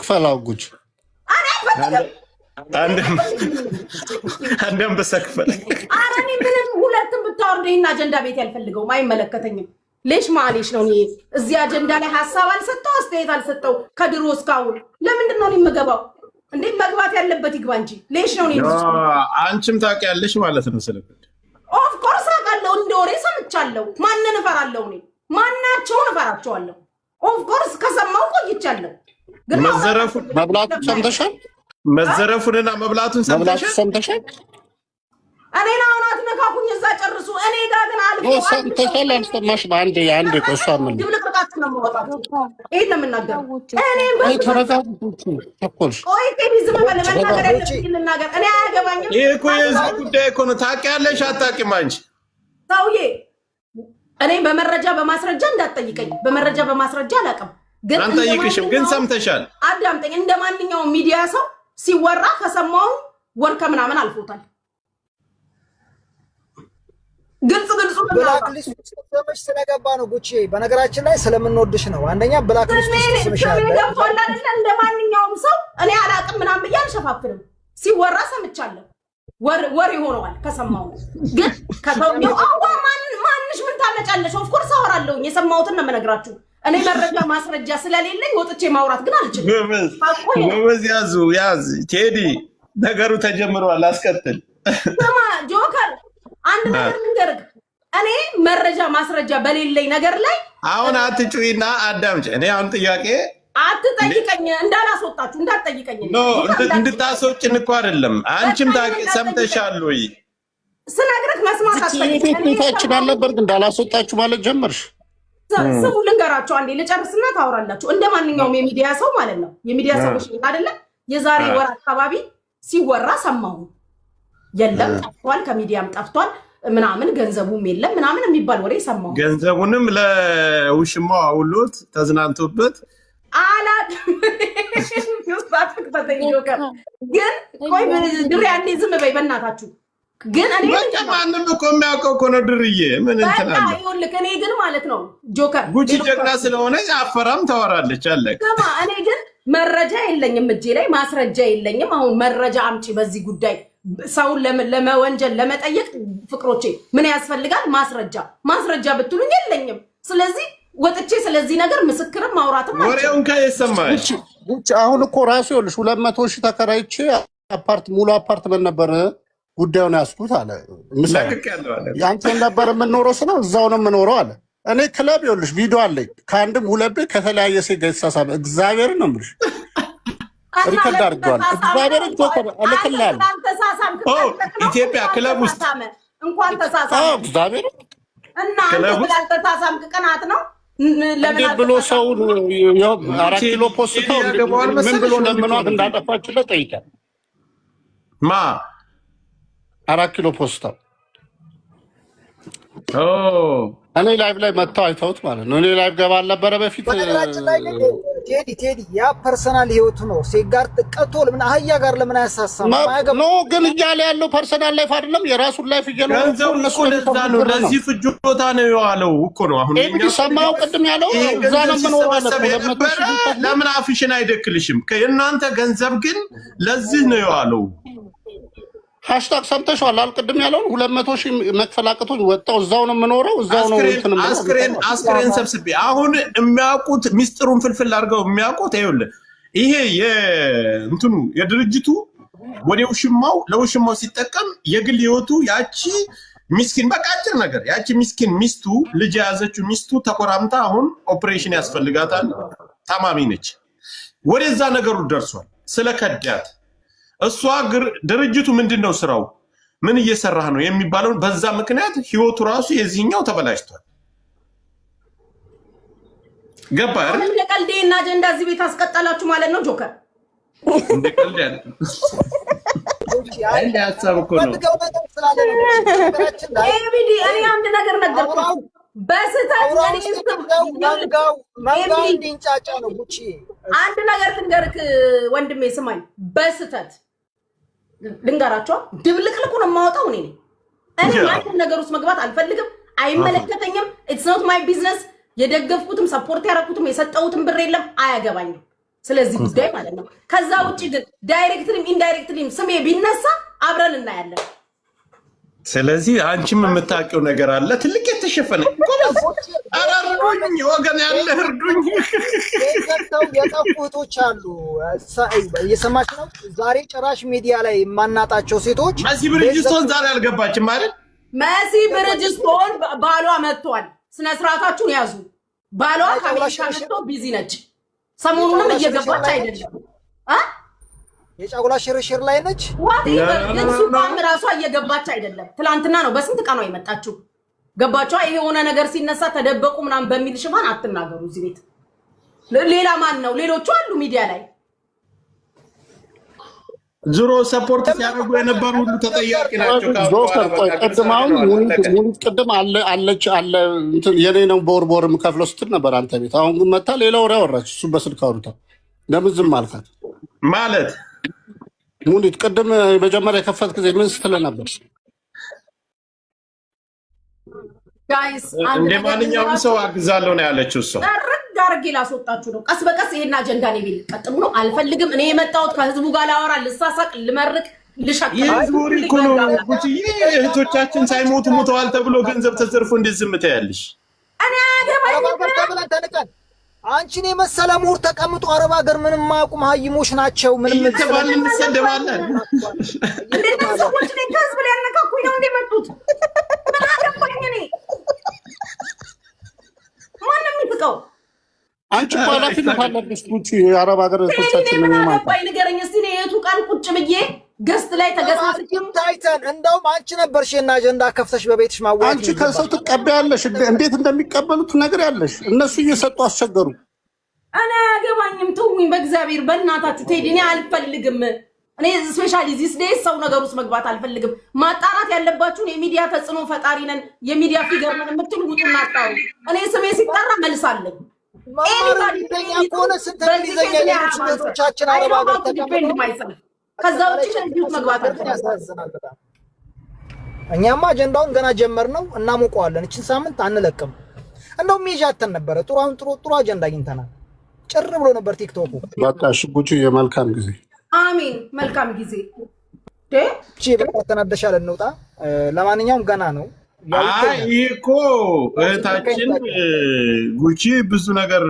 ክፈላው ጉጭ አንደም በሰክፈል አራኒ ምንም ሁለቱም ብታወርደኝና አጀንዳ ቤት ያልፈልገው አይመለከተኝም ليش معليش ነው እኔ እዚህ አጀንዳ ላይ ሐሳብ አልሰጠው አስተያየት አልሰጠው ከድሮ እስካሁን ለምንድን ነው የሚገባው እንዴ መግባት ያለበት ይግባ እንጂ ليش ነው እኔ አንቺም ታውቂያለሽ ማለት ነው ስለዚህ ኦፍ ኮርስ አውቃለሁ እንደወሬ ሰምቻለሁ ማንነን እፈራለሁ እኔ ማናቸውን እፈራቸዋለሁ ኦፍ ኮርስ ከሰማው ቆይቻለሁ ግን መዘረፉ መብላቱ ሰምተሻል መዘረፉንና መብላቱን ሰምተሻል እኔና አውናት ነካኩኝ እዛ ጨርሱ እኔ ጋር ግን አልፎ ሰምተሻል አልሰማሽ አንዴ ቆሷም ነው ድብልቅልቃችሁ ነው የምወጣው ይሄ ነው የምናገረው እኔ ተቆልሽ ቆይ ከቢዝም በለመናገር ያለብኝ ልናገር እኔ አያገባኝም ይሄ እኮ የዚህ ጉዳይ እኮ ነው ታውቂያለሽ አታውቂም አንቺ ሰውዬ እኔ በመረጃ በማስረጃ እንዳትጠይቀኝ በመረጃ በማስረጃ አላውቅም ግን አንጠይቅሽም ግን ሰምተሻል አዳምጠኝ እንደማንኛውም ሚዲያ ሰው ሲወራ ከሰማው ወር ከምናምን አልፎታል ግልጽ ብላክ ሊስት ተሰመሽ ስለገባ ነው ጉቺ በነገራችን ላይ ስለምንወድሽ ነው አንደኛ ብላክ ሊስት ተሰመሻል ገብቷል አይደል እንደማንኛውም ሰው እኔ አላቅም ምናምን ብዬ አልሸፋፍንም ሲወራ ሰምቻለሁ ወር ይሆነዋል ከሰማው ግን ከተውኘው ማንሽ ምን ታመጫለሽ ኦፍ ኮርስ አወራለሁ የሰማሁትን ነው የምነግራችሁ እኔ መረጃ ማስረጃ ስለሌለኝ ወጥቼ ማውራት ግን አልችልም ጎበዝ ያዝ ቴዲ ነገሩ ተጀምሯል አስቀጥል ተማ ጆከር አንድ ነገር ልንገርህ እኔ መረጃ ማስረጃ በሌለኝ ነገር ላይ አሁን አትጩይና አዳምጪ እኔ አሁን ጥያቄ አትጠይቀኝ እንዳላስወጣችሁ እንዳትጠይቀኝ ነው እንድታስወጭን እኮ አይደለም አንቺም ታቂ ሰምተሻል ወይ ስነግርህ መስማት አትጠይቀኝ ነበር እንዳላስወጣችሁ ማለት ጀመርሽ ስሙ ልንገራችሁ አንዴ ልጨርስና ታወራላችሁ እንደማንኛውም የሚዲያ ሰው ማለት ነው የሚዲያ ሰዎች አይደለ የዛሬ ወር አካባቢ ሲወራ ሰማሁ የለም ጠፍቷል ከሚዲያም ጠፍቷል ምናምን ገንዘቡም የለም ምናምን የሚባል ወሬ ሰማሁ ገንዘቡንም ለውሽማው አውሎት ተዝናንቶበት አላት ግን ቆይ ድሬ አንዴ ዝም በይ በእናታችሁ ግን እኔ ማንም እኮ የሚያውቀው እኮ ነው ድርዬ ምን እንትናለ ይኸውልህ እኔ ግን ማለት ነው ጆከር ጉቺ ጀግና ስለሆነ አፈራም ታወራለች አለክ እኔ ግን መረጃ የለኝም እጄ ላይ ማስረጃ የለኝም አሁን መረጃ አምጪ በዚህ ጉዳይ ሰውን ለመወንጀል ለመጠየቅ ፍቅሮቼ ምን ያስፈልጋል ማስረጃ ብትሉኝ የለኝም ስለዚህ ወጥቼ ስለዚህ ነገር ምስክርም ማውራትም ወሬውን ከየሰማሽ ጉቺ አሁን እኮ ራሱ ይኸውልሽ 200,000 ተከራይቼ ሙሉ አፓርትመንት ነበር ጉዳዩን ያስኩት አለ ምሳሌ ያንተ ነበር የምኖረው ስለው እዛው ነው የምኖረው አለ እኔ ክለብ ይኸውልሽ ቪዲዮ አለኝ ከአንድም ሁለት ከተለያየ ሴት ጋር የተሳሳበ እግዚአብሔር ነው የምልሽ ሪከርድ አድርጓል እግዚአብሔርን ጆከር አለከላል ኢትዮጵያ ክለብ ውስጥ እንኳን ተሳሳም እግዚአብሔር እና ተሳሳም ቅናት ነው ለምን ብሎ ሰው 4 ኪሎ ፖስታው ምን ብሎ ለምኗት እንዳጠፋችለት ጠይቃል ማ 4 ኪሎ ፖስታው እኔ ላይቭ ላይ መጣው አይተውት ማለት ነው እኔ ላይቭ ገባ አልነበረ በፊት ቴዲ ያ ፐርሰናል ህይወቱ ነው ሴጋር ተቀጥቶ ለምን አህያ ጋር ለምን አያሳሳም ኖ ግን እያለ ያለው ፐርሰናል ላይፍ አይደለም የራሱን ላይፍ እየኖረ ገንዘቡ ለዛ ነው ለዚህ ፍጆታ ነው ያለው እኮ ነው አሁን እኛ ሰማው ቅድም ያለው እዛ ነው የምኖረው አለ ለምን አፍሽን አይደክልሽም ከእናንተ ገንዘብ ግን ለዚህ ነው ያለው ሃሽታግ ሰምተሽዋል አልቅድም ያለውን 200,000 መክፈል አቅቶኝ ወጣው እዛው ነው የምኖረው እዛው ነው እንትንም አስክሬን ሰብስቤ አሁን የሚያውቁት ሚስጥሩን ፍልፍል አድርገው የሚያውቁት ይኸውልህ ይሄ የእንትኑ የድርጅቱ ወዲው ሽማው ለውሽማው ሲጠቀም የግል ህይወቱ ያቺ ሚስኪን በቃ አጭር ነገር ያቺ ሚስኪን ሚስቱ ልጅ ያዘችው ሚስቱ ተቆራምታ አሁን ኦፕሬሽን ያስፈልጋታል ታማሚ ነች ወደዛ ነገሩ ደርሷል ስለከዳት እሷ ድርጅቱ ምንድነው ስራው ምን እየሰራህ ነው የሚባለው በዛ ምክንያት ህይወቱ ራሱ የዚህኛው ተበላሽቷል ገባ አይደል እንደ ቀልዴና አጀንዳ እዚህ ቤት አስቀጣላችሁ ማለት ነው ጆከር እንደ ቀልድ ያለ እንደ ሐሳብ እኮ ነው ኤቢዲ እኔ አንድ ነገር ነገርኩ በስህተት እንጫጫ ነው ጉቺ አንድ ነገር ልንገርክ ወንድሜ ስማኝ በስህተት ልንገራቸው ድብልቅልቁን የማወጣው እኔ ማንም ነገር ውስጥ መግባት አልፈልግም አይመለከተኝም it's not my business የደገፍኩትም ሰፖርት ያረኩትም የሰጠሁትም ብር የለም አያገባኝም ስለዚህ ጉዳይ ማለት ነው። ከዛ ውጪ ግን ዳይሬክትሊም ኢንዳይሬክትሊም ስሜ ቢነሳ አብረን እናያለን። ስለዚህ አንቺም የምታውቂው ነገር አለ ትልቅ የተሸፈነ አራርዱኝ ወገን ያለ እርዱኝ የከተው የጠፉቶች አሉ እየሰማች ነው። ዛሬ ጭራሽ ሚዲያ ላይ የማናጣቸው ሴቶች መሲ ብርጅስቶን ዛሬ አልገባችም አይደል? መሲ ብርጅስቶን ባሏ መጥቷል። ስነ ስርዓታችሁን ያዙ። ባሏ ከአሜሪካ መጥቶ ቢዚ ነች። ሰሞኑንም እየገባች አይደለም የጫጉላ ሽርሽር ላይ ነች። ግን ሱቋም ራሷ እየገባች አይደለም። ትላንትና ነው በስንት ቀኗ የመጣችው። ገባችኋ? ይሄ የሆነ ነገር ሲነሳ ተደበቁ ምናምን በሚል ሽፋን አትናገሩ። እዚህ ቤት ሌላ ማን ነው? ሌሎቹ አሉ ሚዲያ ላይ ዙሮ ሰፖርት ሲያደርጉ የነበሩ ሁሉ ተጠያቂ ናቸው። ጆከር ቀድማውን ሙኒት ቀድም አለች እንትን የኔ ነው ቦርቦር ከፍለው ስትል ነበር አንተ ቤት። አሁን ግን መታ ሌላ ወሬ አወራች። እሱ በስልክ አውርታ ለምን ዝም አልካት? ማለት ሙኒት ቀድም መጀመሪያ የከፈት ጊዜ ምን ስትል ነበር? ጋይስ እንደ ማንኛውም ሰው አግዛለሁ ነው ያለችው። እሷ ዳርጌ ላስወጣችሁ ነው። ቀስ በቀስ ይሄን አጀንዳ ነው ቢል ቀጥሉ ነው። አልፈልግም። እኔ የመጣሁት ከህዝቡ ጋር ላወራ፣ ልሳሳቅ፣ ልመርቅ፣ ልሸቅል። የህዝቡ እኮ ነው ጉቺ። እህቶቻችን ሳይሞቱ ሞተዋል ተብሎ ገንዘብ ተዘርፎ እንዴት ዝም ትያለሽ? እኔ አገባኝ። አንቺን የመሰለ ምሁር ተቀምጦ አረብ ሀገር ምንም ማያውቁ ሀይሞች ናቸው። ምንም ተባል እንሰደባለን። እንዴት ነው ሰዎች ላይ ከህዝብ ላይ ያነካኩኝ ነው እንደመጡት? ምን አገባኝ እኔ? ማንም የሚጥቀው አንቺ ኃላፊነት አለብሽ ጉቺ። የአረብ ሀገር እህቶቻችን ምን ማለት ነው? ንገረኝ እስቲ። እኔ የቱ ቀን ቁጭ ብዬ ገስት ላይ ተገሳስኩም ታይተን እንደውም አንቺ ነበርሽ እና አጀንዳ ከፍተሽ በቤትሽ ማዋጣት። አንቺ ከሰው ትቀበያለሽ። እንዴት እንደሚቀበሉት ነገር ያለሽ እነሱ እየሰጡ አስቸገሩ። እኔ አገባኝም። ተውኝ በእግዚአብሔር በእናታችሁ። ቴዲ እኔ አልፈልግም። እኔ ስፔሻሊ ዚስ ዴይስ ሰው ነገር ውስጥ መግባት አልፈልግም። ማጣራት ያለባችሁን የሚዲያ ተጽዕኖ ፈጣሪ ነን የሚዲያ ፊገር ነን የምትሉ ውጡና አጣሩ። እኔ ስሜ ሲጠራ መልሳለሁ። ከሆነ ስንት እንግሊዝኛ ሌሎች ቤቶቻችን አረብ ሀገር ተቀምጠው ከዛ ውጭ ከዚህ መግባት ያሳዝናል በጣም። እኛማ አጀንዳውን ገና ጀመርነው እናሞቀዋለን። እቺን ሳምንት አንለቅም። እንደው ሚጃተን ነበር። ጥሩ አጀንዳ አግኝተናል። ጭር ብሎ ነበር ቲክቶኩ። በቃ እሺ ጉቺ የመልካም ጊዜ። አሜን። መልካም ጊዜ። እቺ በቃ ተናደሻል። እንውጣ። ለማንኛውም ገና ነው። ይሄ እኮ እህታችን ጉቺ ብዙ ነገር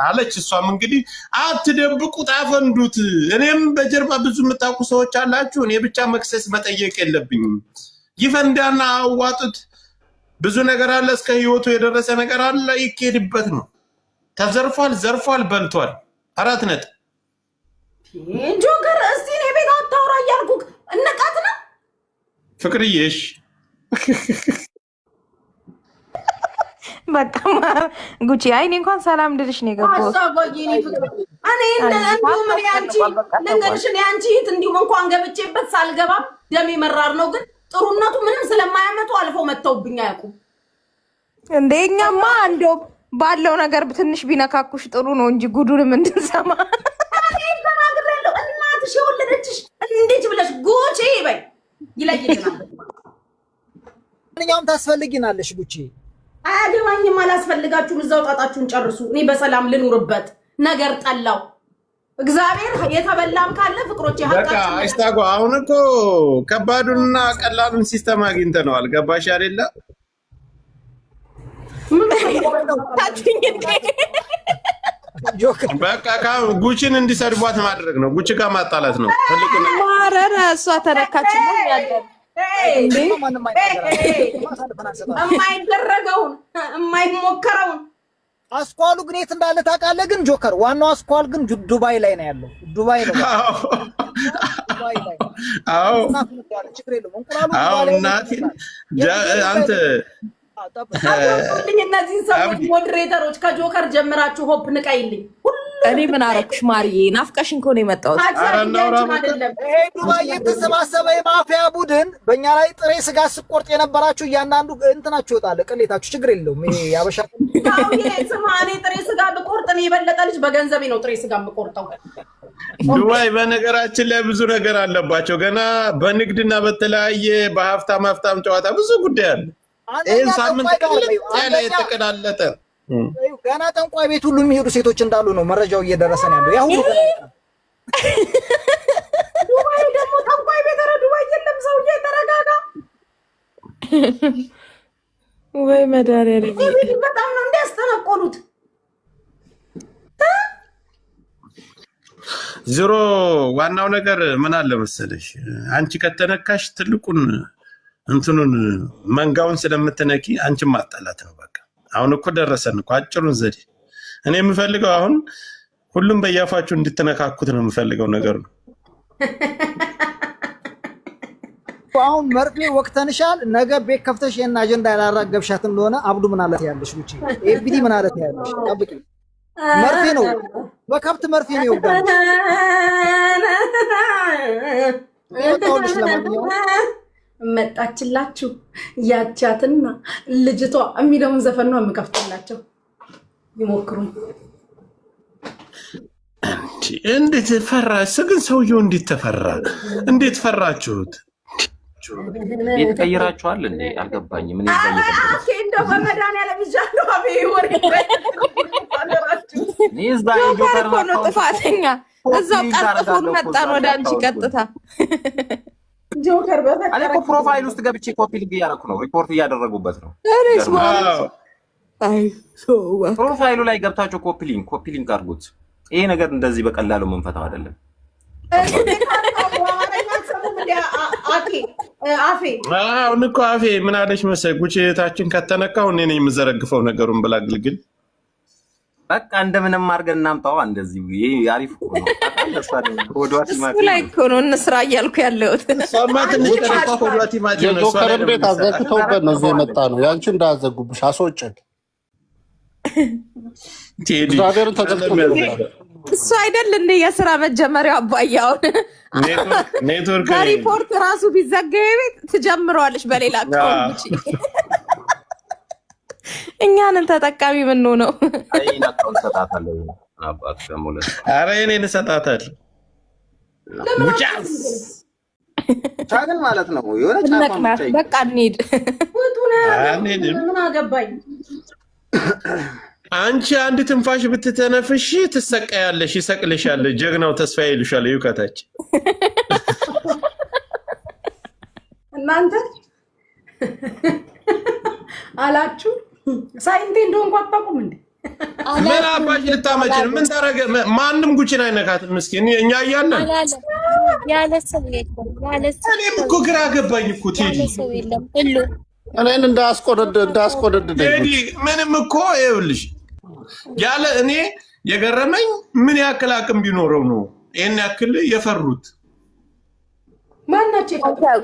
አለች። እሷም እንግዲህ አትደብቁት፣ አፈንዱት። እኔም በጀርባ ብዙ የምታውቁ ሰዎች አላችሁ። እኔ ብቻ መክሰስ መጠየቅ የለብኝም። ይፈንዳና አዋጡት። ብዙ ነገር አለ። እስከ ህይወቱ የደረሰ ነገር አለ። ይኬድበት ነው። ተዘርፏል፣ ዘርፏል፣ በልቷል። 4 ነጥብ። ጆከር እስቲ እኔ ቤት አታውራ እያልኩህ እንቃት ነው ፍቅርዬሽ። በቃ ጉቺ አይኔ እንኳን ሰላም ልልሽ ነው የገባሁት። አንቺ እንዲሁም እንኳን ገብቼበት ሳልገባ ደሜ መራር ነው። ግን ጥሩነቱ ምንም ስለማያመጡ አልፈው መተውብኝ አያውቁም። እንደኛማ እንደው ባለው ነገር ትንሽ ቢነካኩሽ ጥሩ ነው እንጂ ጉዱንም እንድንሰማ ተናግሬያለሁ። እናትሽ የወለደችሽ እንዴት ብለሽ ጉቺ በይ ይለይልናል። ማንኛውም ታስፈልጊናለሽ ጉቺ። አያገባኝም። አላስፈልጋችሁም። እዛው ጣጣችሁን ጨርሱ። እኔ በሰላም ልኑርበት። ነገር ጠላው እግዚአብሔር። የተበላም ካለ ፍቅሮች በቃ አይስታጓ። አሁን እኮ ከባዱንና ቀላሉን ሲስተም አግኝተነዋል። ገባሽ አይደለ? በቃ ጉቺን እንዲሰድቧት ማድረግ ነው። ጉቺ ጋር ማጣላት ነው። ማረረ እሷ ተነካች ነው ያለን የማይደረገውን የማይሞከረውን አስኳሉ ግን የት እንዳለ ታውቃለህ? ግን ጆከር ዋናው አስኳል ግን ዱባይ ላይ ነው ያለው። ዱባይ ነው። አዎ እናቴ አንተ እነዚህን ሰዎች ሞዴሬተሮች ከጆከር ጀምራችሁ ሆፕ ንቀይልኝ። እኔ ምን አደረኩሽ ማርዬ? ናፍቀሽኝ እኮ ነው የመጣሁት። ይሄ ዱባይ የተሰባሰበ የማፊያ ቡድን በእኛ ላይ ጥሬ ስጋ ስቆርጥ የነበራችሁ እያንዳንዱ እንትናችሁ ይወጣል። ቅሌታችሁ ችግር የለውም። ይሄ ያበሻ ስማ፣ እኔ ጥሬ ስጋ ብቆርጥ እኔ የበለጠ ልጅ በገንዘቤ ነው ጥሬ ስጋ ብቆርጠው። ዱባይ በነገራችን ላይ ብዙ ነገር አለባቸው። ገና በንግድና በተለያየ በሀብታም ጨዋታ ብዙ ጉዳይ አለ። ይህን ሳምንት ያለ የተቀዳለጠ ገና ጠንቋይ ቤት ሁሉ የሚሄዱ ሴቶች እንዳሉ ነው መረጃው እየደረሰን ያለው። ያ ሁሉ ዱባይ ደግሞ ጠንቋይ ቤት ኧረ ዱባይ የለም ሰውዬ ተረጋጋ። ወይ መድኃኒዓለም በጣም ነው እንዲያስጠነቆሉት። ዞሮ ዋናው ነገር ምን አለ መሰለሽ አንቺ ከተነካሽ ትልቁን እንትኑን መንጋውን ስለምትነቂ አንቺ ማጣላት ነው በቃ። አሁን እኮ ደረሰን እኮ አጭሩን ዘዴ። እኔ የምፈልገው አሁን ሁሉም በያፋችሁ እንድትነካኩት ነው የምፈልገው ነገር ነው። አሁን መርፌ ወቅተንሻል። ነገ ቤት ከፍተሽ የና አጀንዳ ያላራገብሻት እንደሆነ አብዱ ምን አለት ያለሽ ውጪ ኤቢዲ ምን አለት ያለሽ ጠብቂ። መርፌ ነው በከብት መርፌ ነው ይወጋል። መጣችላችሁ ያቻትና ልጅቷ የሚለውን ዘፈን ነው የምከፍትላቸው ይሞክሩ። እንዴት ፈራሽ ግን ሰውየው እንዴት ተፈራ? እንዴት ፈራችሁት? ቤት ቀይራችኋል እንዴ? አልገባኝም። ምን ኦኬ እንደው በመድኃኒዓለም ይዣለሁ አቤ ወሬ እዛ የጆከር ነው ጥፋተኛ። እዛው ቀጥፎን መጣን ወደ አንቺ ቀጥታ ጆከር እኔ እኮ ፕሮፋይል ውስጥ ገብቼ ኮፒ ሊንክ እያደረኩ ነው። ሪፖርት እያደረጉበት ነው። ፕሮፋይሉ ላይ ገብታችሁ ኮፒ ሊንክ አድርጉት። ይሄ ነገር እንደዚህ በቀላሉ መንፈታው አይደለም። አሁን እኮ አፌ ምን አለች መሰለኝ ጉቼታችን ከተነካው እኔ ነኝ የምዘረግፈው ነገሩን ብላ ግልግል በቃ እንደምንም አድርገን እናምጣው። እንደዚህ ይሄ አሪፍ እኮ ነው። እሱ ላይ እኮ ነው እንስራ እያልኩ ያለሁት። የጆከርን ቤት አዘግተውበት ነው እዚህ የመጣ ነው። ያንቺ እንዳያዘጉብሽ አስወጭን እግዚአብሔርን ተጠቅሞ እሱ አይደል እንደ የስራ መጀመሪያው አባያውን ኔትወርክ ሪፖርት ራሱ ቢዘጋው ቤት ትጀምረዋለች በሌላ አካውንት እኛንን ተጠቃሚ ምን ነው? አይና አካውንት ሰጣታለሁ አባት ከሞለት አረ እኔን ሰጣታለሁ ታገል ማለት ነው። የሆነ ጫፋም በቃ እንሂድ ምን አገባኝ። አንቺ አንድ ትንፋሽ ብትተነፍሺ ትሰቀያለሽ፣ ይሰቅልሻል። ጀግናው ተስፋዬ ይሉሻል ይውከታች እናንተ አላችሁ ሳይንቴ እንደሆንኩ አታውቁም እንዴ? ምን አባሽ ልታመጭን ምን ታረገ? ማንም ጉችን አይነካትም። ምስኪን እኛ እያለን ያለ ሰው የለም። እኔም እኮ ግራ ገባኝ እኮ ቴዲ እኔን እንዳስቆደድ ቴዲ ምንም እኮ ይኸውልሽ ያለ እኔ የገረመኝ ምን ያክል አቅም ቢኖረው ነው ይሄን ያክል የፈሩት? ማናቸው?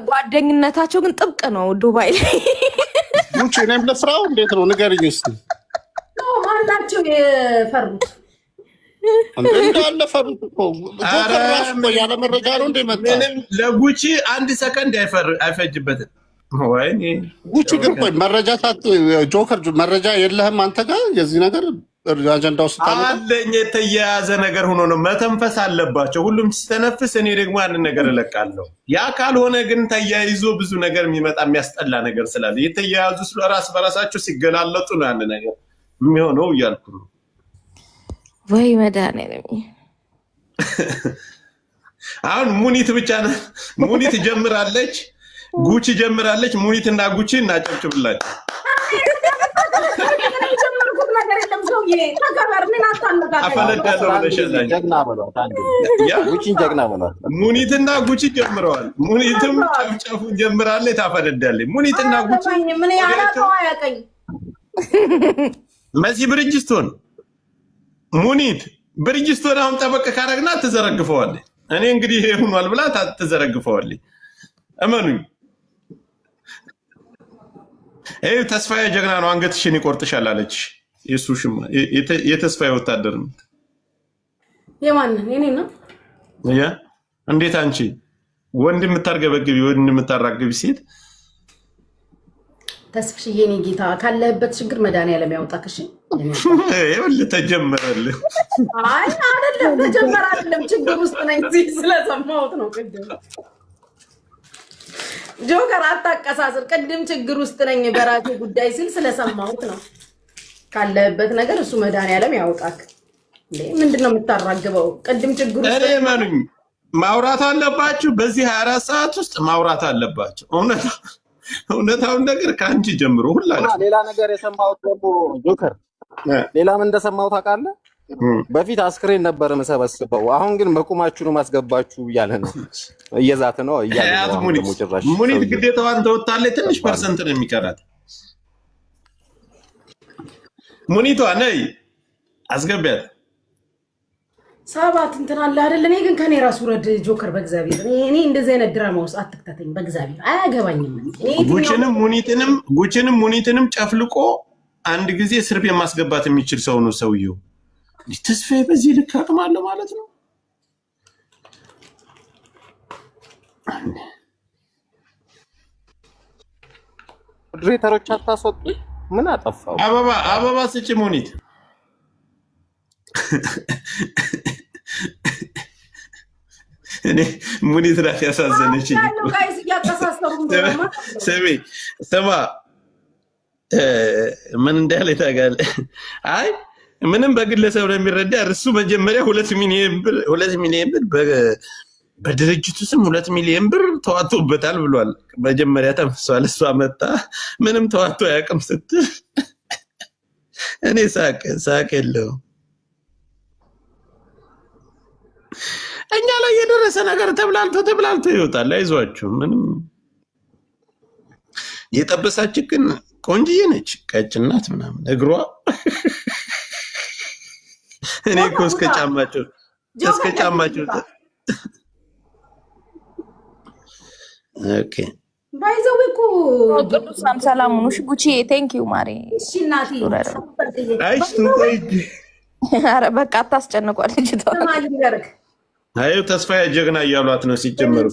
ጓደኝነታቸው ግን ጥብቅ ነው። ዱባይ ላይ ጉቺ እኔም ለፍራው እንዴት ነው ንገሪኝ እስቲ። ማናቸው የፈሩት? እንዳለ ፈሩት እኮ ጆከር ራሱ እኮ ያለ መረጃ ነው እንደመጣ ምንም ለጉቺ አንድ ሰከንድ አይፈጅበትም። ወይኔ ጉቺ ግን ቆይ መረጃ ጆከር መረጃ የለህም አንተ ጋር የዚህ ነገር አጀንዳው ስታመጣ አለኝ። የተያያዘ ነገር ሆኖ ነው መተንፈስ አለባቸው። ሁሉም ሲተነፍስ እኔ ደግሞ ያንን ነገር እለቃለሁ። ያ ካልሆነ ግን ተያይዞ ብዙ ነገር የሚመጣ የሚያስጠላ ነገር ስላለ የተያያዙ ስለራስ በራሳቸው ሲገላለጡ ነው ያን ነገር የሚሆነው እያልኩ ነው። ወይ መድኃኒዓለም አሁን ሙኒት ብቻ ነው ሙኒት ጀምራለች፣ ጉቺ ጀምራለች። ሙኒት እና ጉቺ እናጨብጭብላችሁ። ሙኒትና ጉቺ ጀምረዋል። ሙኒትም ጨፍጨፉን ጀምራለች፣ ታፈነዳለች። ሙኒትና ጉቺ መሲ ብርጅስቶን ሙኒት ብርጅስቶን አሁን ጠበቅ ካረግና ትዘረግፈዋለች። እኔ እንግዲህ ይሄ ሆኗል ብላ ትዘረግፈዋለች። እመኑኝ። ይሄ ተስፋዬ ጀግና ነው፣ አንገትሽን ይቆርጥሻል አለች። የሱሽም የተስፋዬ ወታደር ነው። የማንን የኔ ነው? ያ እንዴት አንቺ ወንድ የምታርገበግቢ ወንድ የምታራግቢ ሴት ተስፍሽዬ የኔ ጌታ ካለህበት ችግር መድኃኒዓለም ያውጣክ። እሺ ይኸውልህ ተጀመረልህ። አይ አይደለም ተጀመረ አይደለም፣ ችግር ውስጥ ነኝ ስለሰማሁት ነው። ቅድም ጆከር አታቀሳስር። ቅድም ችግር ውስጥ ነኝ በራሴ ጉዳይ ሲል ስለሰማሁት ነው። ካለበት ነገር እሱ መድኃኒዓለም ያውጣክ። ምንድነው የምታራግበው? ቅድም ችግሩ እኔ ማንኝ ማውራት አለባችሁ። በዚህ 24 ሰዓት ውስጥ ማውራት አለባችሁ። እውነታውን ነገር ከአንቺ ጀምሮ ሁላችሁ። ሌላ ነገር የሰማሁት ደግሞ ጆከር፣ ሌላ ምን እንደሰማሁት ታውቃለህ? በፊት አስክሬን ነበር መሰበስበው፣ አሁን ግን በቁማችሁ ነው ማስገባችሁ እያለ ነው። እየዛተ ነው እያለ ነው። ሙኒት ግዴታዋን ተወጣለች። ትንሽ ፐርሰንት ነው የሚቀራት። ሙኒቷ ነይ አስገቢያት። ሰባት እንትን አለ አይደል? እኔ ግን ከኔ ራስ ወረድ ጆከር፣ በእግዚአብሔር እኔ እንደዚህ አይነት ድራማ ውስጥ አትክተተኝ በእግዚአብሔር። አያገባኝም። ጉችንም ሙኒትንም ጨፍልቆ አንድ ጊዜ እስር ቤት ማስገባት የሚችል ሰው ነው ሰውየው። ተስፋዬ በዚህ ልክ አቅም አለው ማለት ነው። ድሬተሮች አታስወጡ። ምን አጠፋው? አበባ ስጭ ሙኒት። እኔ ሙኒት ናት ያሳዘነችኝ። ስማ ምን እንዳለ ታውቃለህ? አይ ምንም በግለሰብ ነው የሚረዳ። እሱ መጀመሪያ 2 ሚሊዮን ብር በድርጅቱ ስም 2 ሚሊዮን ብር ተዋጥቶበታል ብሏል። መጀመሪያ ተመሷል። እሷ መጣ ምንም ተዋጥቶ አያውቅም ስትል እኔ ሳቅ የለውም። እኛ ላይ የደረሰ ነገር ተብላልቶ ይወጣል። አይዟችሁ። ምንም የጠበሳች ግን ቆንጅዬ ነች፣ ቀጭናት ምናምን እግሯ እኔ እኮ እስከ ጫማቸው ኦኬ ባይዘው እኮ ቅዱሳን ሰላም ነው። ጉቺ ቴንክ ዩ ማሪ። እሺ እናቴ አይሽ ትቆይ። ኧረ በቃ አታስጨንቋል እንጂ ተማልገርክ። አዩ ተስፋዬ ጀግና እያሏት ነው ሲጀመሩ።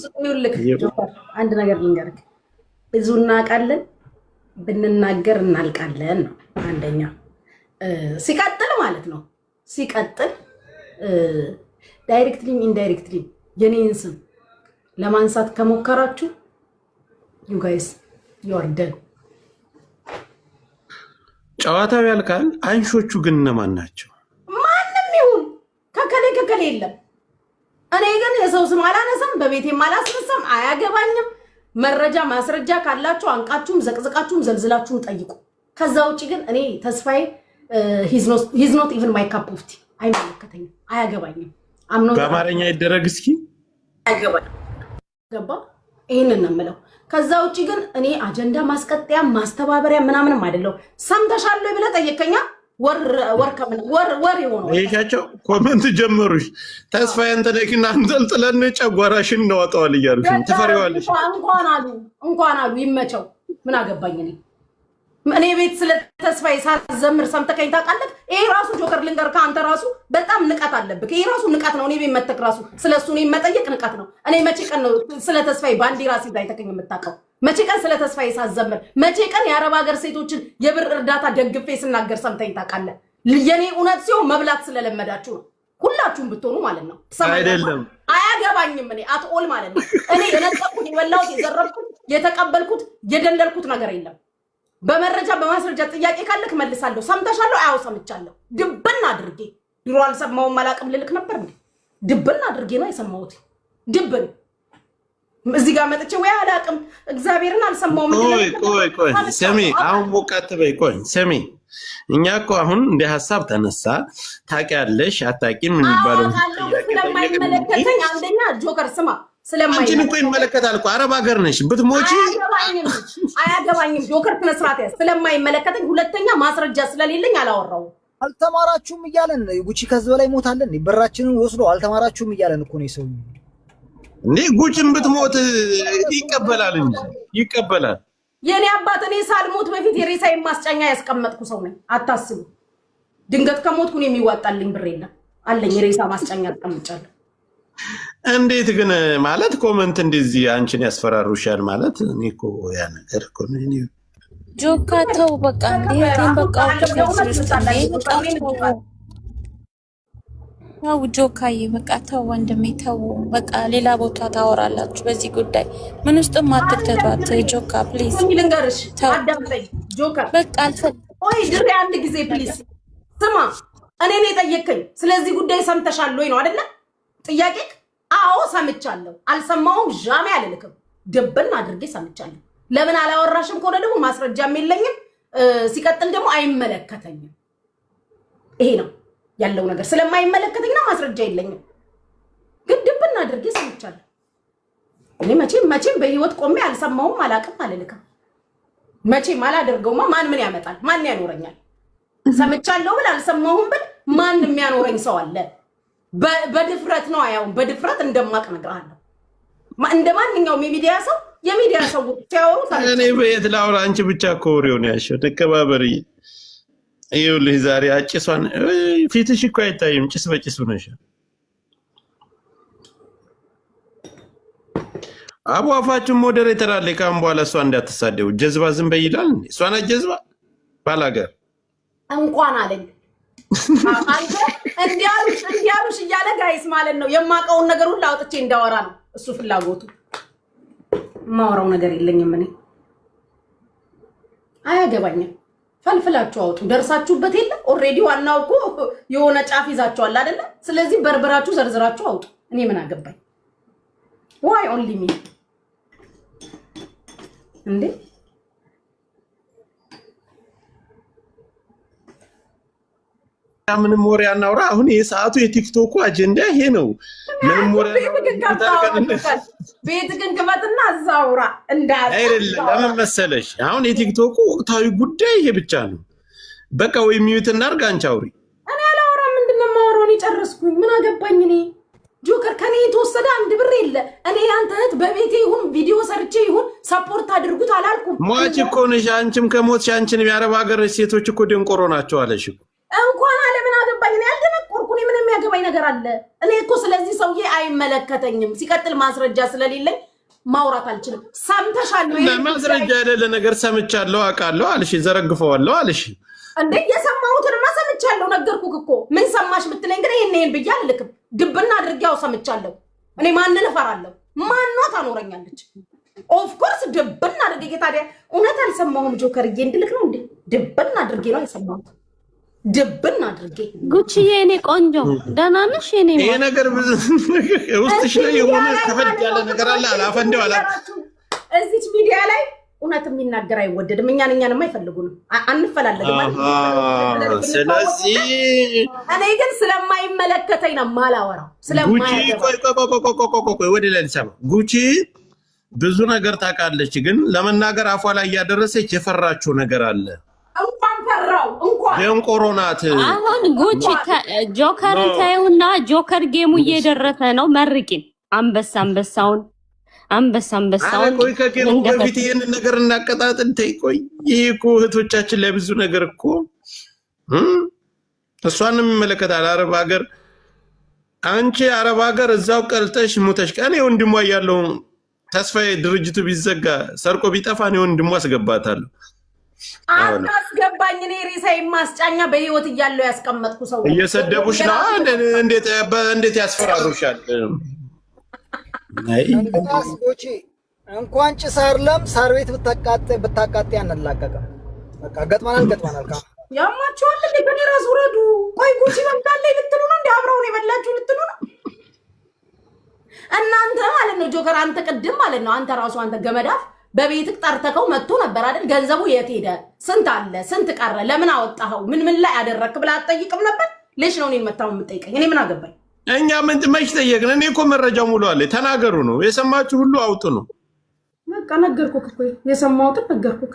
አንድ ነገር ልንገርክ፣ ብዙ እናውቃለን፣ ብንናገር እናልቃለን ነው አንደኛ። ሲቀጥል ማለት ነው ሲቀጥል ዳይሬክትሊ ኢንዳይሬክትሊ የኔን ስም ለማንሳት ከሞከራችሁ ዩ ጋይስ ዩ አር ደን። ጨዋታው ያልካል። አንሾቹ ግን እነማን ናቸው? ማንም ይሁን ከከሌ የለም። እኔ ግን የሰው ስም አላነሳም፣ በቤቴም አላስነሳም፣ አያገባኝም። መረጃ ማስረጃ ካላችሁ አንቃችሁም ዘቅዝቃችሁም ዘልዝላችሁም ጠይቁ። ከዛ ውጪ ግን እኔ ተስፋዬ ሂዝ ኖት ኢቭን ማይ ካፕ ኦፍ ቲ። አይመለከተኝም፣ አያገባኝም። በአማርኛ ይደረግ እስኪ አያገባኝም። ገባ? ይሄንን ነው የምለው። ከዛ ውጪ ግን እኔ አጀንዳ ማስቀጠያ ማስተባበሪያ ምናምንም አይደለው። ሰምተሻል ብለህ ጠየቀኛ። ወር ይሆነው ይሄቻቸው ኮሜንት ጀመሩሽ። ተስፋዬ አንተነኪና አንጠልጥለን ጨጓራሽን እናወጣዋል እያሉሽ ትፈሪዋለሽ። እንኳን አሉ ይመቸው። ምን አገባኝ እኔ ቤት ስለ ተስፋዬ ሳዘምር ሰምተከኝ ታውቃለህ? ይሄ ራሱ ጆከር ልንገር፣ ከአንተ ራሱ በጣም ንቀት አለብህ። ይሄ ራሱ ንቀት ነው። እኔ ቤት መተክ ራሱ ስለሱ እኔ መጠየቅ ንቀት ነው። እኔ መቼ ቀን ነው ስለ ተስፋዬ ባንዲራ ሲል አይተከኝ የምታውቀው? መቼ ቀን ስለ ተስፋዬ ሳዘምር፣ መቼ ቀን የአረብ ሀገር ሴቶችን የብር እርዳታ ደግፌ ስናገር ሰምተኝ ታውቃለህ? የኔ እውነት ሲሆን መብላት ስለለመዳችሁ ነው። ሁላችሁም ብትሆኑ ማለት ነው። አይደለም አያገባኝም። እኔ አትኦል ማለት ነው። እኔ የነጠቁት የበላሁት የዘረፍኩት የተቀበልኩት የደለልኩት ነገር የለም። በመረጃ በማስረጃ ጥያቄ ካለክ መልሳለሁ። ሰምተሻለሁ? አዎ ሰምቻለሁ። ድብና አድርጌ ድሮ አልሰማውም አላቅም ልልክ ነበር እንዴ? ድብና አድርጌ ነው የሰማሁት። ድብን እዚህ ጋር መጥቼ ወይ አላቅም እግዚአብሔርን አልሰማውም። ቆይ ሰሚ፣ አሁን ሞቃት በይ። ቆይ ሰሚ፣ እኛ እኮ አሁን እንደ ሀሳብ ተነሳ። ታውቂያለሽ አታውቂም የሚባለው ስለማይመለከተኝ አንደኛ ጆከር ስማ፣ አንቺን እኮ ይመለከታል እኮ አረብ ሀገር ነሽ ብትሞቺ አያገባኝም። ጆከር ተነስራት ስለማይመለከተኝ፣ ሁለተኛ ማስረጃ ስለሌለኝ አላወራውም። አልተማራችሁም እያለን ጉቺ ከዚህ በላይ ሞታለን። ብራችንን ወስዶ አልተማራችሁም እያለን እኮ ነው ሰው እንዴ። ጉቺን ብትሞት ይቀበላል እንጂ ይቀበላል። የኔ አባት እኔ ሳልሞት በፊት የሬሳዬን ማስጫኛ ያስቀመጥኩ ሰው ነኝ። አታስቡ። ድንገት ከሞትኩ ነው የሚዋጣልኝ ብር የለም አለኝ። የሬሳ ማስጫኛ አስቀምጫለሁ። እንዴት ግን ማለት ኮመንት እንደዚህ አንቺን ያስፈራሩሻል ማለት? እኔ እኮ ያ ነገር እኮ ነው። ጆካ ተው በቃ እንዴት በቃ ተው ጆካዬ በቃ ተው ወንድሜ ተው በቃ ሌላ ቦታ ታወራላችሁ በዚህ ጉዳይ። ምን ውስጥም አትክተቷት ጆካ ፕሊዝ። ልንገርሽ አዳምጠኝ ጆከር በቃ ቆይ ድሬ አንድ ጊዜ ፕሊስ ስማ፣ እኔ ነኝ የጠየቀኝ። ስለዚህ ጉዳይ ሰምተሻል ወይ ነው አይደለ ጥያቄ? አዎ ሰምቻለሁ። አልሰማሁም ጃሜ አልልክም። ድብን አድርጌ ሰምቻለሁ። ለምን አላወራሽም ከሆነ ደግሞ ማስረጃም የለኝም። ሲቀጥል ደግሞ አይመለከተኝም። ይሄ ነው ያለው ነገር። ስለማይመለከተኝና ማስረጃ የለኝም። ግን ድብን አድርጌ ሰምቻለሁ። እኔ መቼም በህይወት ቆሜ አልሰማሁም አላቅም አልልክም። መቼም አላደርገውማ። ማን ምን ያመጣል? ማን ያኖረኛል? ሰምቻለሁ ብል አልሰማሁም ብል ማን የሚያኖረኝ ሰው አለ? በድፍረት ነው። ያው በድፍረት እንደማቅ እነግርሃለሁ። እንደ ማንኛውም የሚዲያ ሰው ሲያወሩ እኔ በየት ላውራ? አንቺ ብቻ ኮሪውን ያሽው ተከባበሪ። ይኸውልህ ዛሬ አጭሷን ፊትሽ እኮ አይታይም። ጭስ በጭስ ሆነሻል። አቡ አፋችን ሞዴሬተር አለ። ካም በኋላ እሷ እንዳትሳደው ጀዝባ ዝም በይ ይላል። እሷና ጀዝባ ባላገር እንኳን አለኝ አንተ እንዲያሉሽ እያለ ጋይስ ማለት ነው። የማውቀውን ነገር ሁሉ አውጥቼ እንዳወራ ነው እሱ ፍላጎቱ። ማወራው ነገር የለኝም እኔ አያገባኝም። ፈልፍላችሁ አውጡ። ደርሳችሁበት የለ ኦሬዲ። ዋናው እኮ የሆነ ጫፍ ይዛችኋል አይደለ? ስለዚህ በርበራችሁ ዘርዝራችሁ አውጡ። እኔ ምን አገባኝ? ዋይ ኦንሊ ሚ እንዴ? ምንም ወሬ አናውራ። አሁን የሰዓቱ የቲክቶኩ አጀንዳ ይሄ ነው። ምንም ወሬ ቤት ግን ክፈትና አዛውራ እንዳለ አይደለም። ለምን መሰለሽ አሁን የቲክቶኩ ወቅታዊ ጉዳይ ይሄ ብቻ ነው። በቃ ወይ ሚዩት እናርግ። አንቺ አውሪ። እኔ አላወራም። ምንድነው የማወራው? እኔ ጨረስኩኝ። ምን አገባኝ? እኔ ጆከር ከኔ የተወሰደ አንድ ብር የለ። እኔ አንተ እህት በቤቴ ይሁን ቪዲዮ ሰርቼ ይሁን ሰፖርት አድርጉት አላልኩም። ሟች እኮ ነሽ። አንቺም ከሞትሽ አንቺን የአረብ ሀገር ሴቶች እኮ ደንቆሮ ናቸው አለሽ እኮ። እንኳን አለ ምን አገባኝ? እኔ አልደነቆርኩ። እኔ ምንም የሚያገባኝ ነገር አለ? እኔ እኮ ስለዚህ ሰውዬ አይመለከተኝም። ሲቀጥል ማስረጃ ስለሌለኝ ማውራት አልችልም። ሰምተሻል ወይ? ማስረጃ የሌለ ነገር ሰምቻለሁ አውቃለሁ አልሽ። ዘረግፈዋለሁ አልሽ እንዴ? የሰማሁትንማ ሰምቻለሁ። ነገርኩህ እኮ። ምን ሰማሽ ብትለኝ ግን ይሄን ብዬ አልልክም። ድብና አድርጌው ሰምቻለሁ። እኔ ማንን እፈራለሁ? ማኗ ታኖረኛለች? ኦፍ ኮርስ ድብና አድርጌ። ታዲያ እውነት አልሰማሁም ጆከርዬ እንድልክ ነው እንዴ? ድብና አድርጌ ነው የሰማሁት። ድብና አድርጌ። ጉቺዬ የኔ ቆንጆ ደህና ነሽ? የኔ ይሄ ነገር ብዙ ውስጥሽ ላይ የሆነ ከበድ ያለ ነገር አለ። አላፈንደው አላ እዚች ሚዲያ ላይ እውነት የሚናገር አይወደድም። እኛንማ አይፈልጉንም። አንፈላለግም። ስለዚህ እኔ ግን ስለማይመለከተኝ ነው የማላወራው። ቆይ ወደ ላይ ልሰማ። ጉቺ ብዙ ነገር ታውቃለች፣ ግን ለመናገር አፏ ላይ እያደረሰች የፈራችው ነገር አለ። እንኳን ፈራው እንኳን ደንቆሮ ናት። አሁን ጉቺ ጆከር ታዩና ጆከር ጌሙ እየደረሰ ነው። መርቂን አንበሳውን ቆይ ከጌሙ በፊት ይሄን ነገር እናቀጣጥል። ተይ ቆይ። ይሄ እኮ እህቶቻችን ላይ ብዙ ነገር እኮ እሷንም ይመለከታል። አረብ ሀገር አንቺ አረብ ሀገር እዛው ቀልጠሽ ሙተሽ ቀን ወንድሟ ያለው ተስፋዬ ድርጅቱ ቢዘጋ ሰርቆ ቢጠፋ ነው ወንድሟ አስገባታለሁ። አስገባኝ። እኔ ሬሳዬ ማስጫኛ በህይወት እያለው ያስቀመጥኩ ሰው እየሰደቡሽ ነው። እንዴት ያስፈራሩሻል? ጎቺ እንኳን ጭስ አይደለም ሳር ቤት ብታቃጥ አንላቀቅም። በቃ ገጥማናል። ያማችኋል እንዴ? በኔ ራስ ውረዱ። ቆይ ጉቺ መምጣት ላይ ልትሉ ነው እንዴ? አብረውን የበላችሁ ልትሉ ነው እናንተ ማለት ነው። ጆከር አንተ ቅድም ማለት ነው አንተ ገመዳፍ በቤትክ ጠርተከው መጥቶ ነበር አይደል? ገንዘቡ የት ሄደ? ስንት አለ? ስንት ቀረ? ለምን አወጣኸው? ምን ላይ አደረክ ብላ አትጠይቅም ነበር? ለሽ ነው እኔን መታው የምጠይቀኝ? እኔ ምን አገባኝ? እኛ ምን መች ጠየቅን? እኔ እኮ መረጃው ሙሉ አለ። ተናገሩ ነው የሰማችሁ ሁሉ አውጡ ነው። በቃ ነገርኩክ እኮ የሰማሁትን ነገርኩክ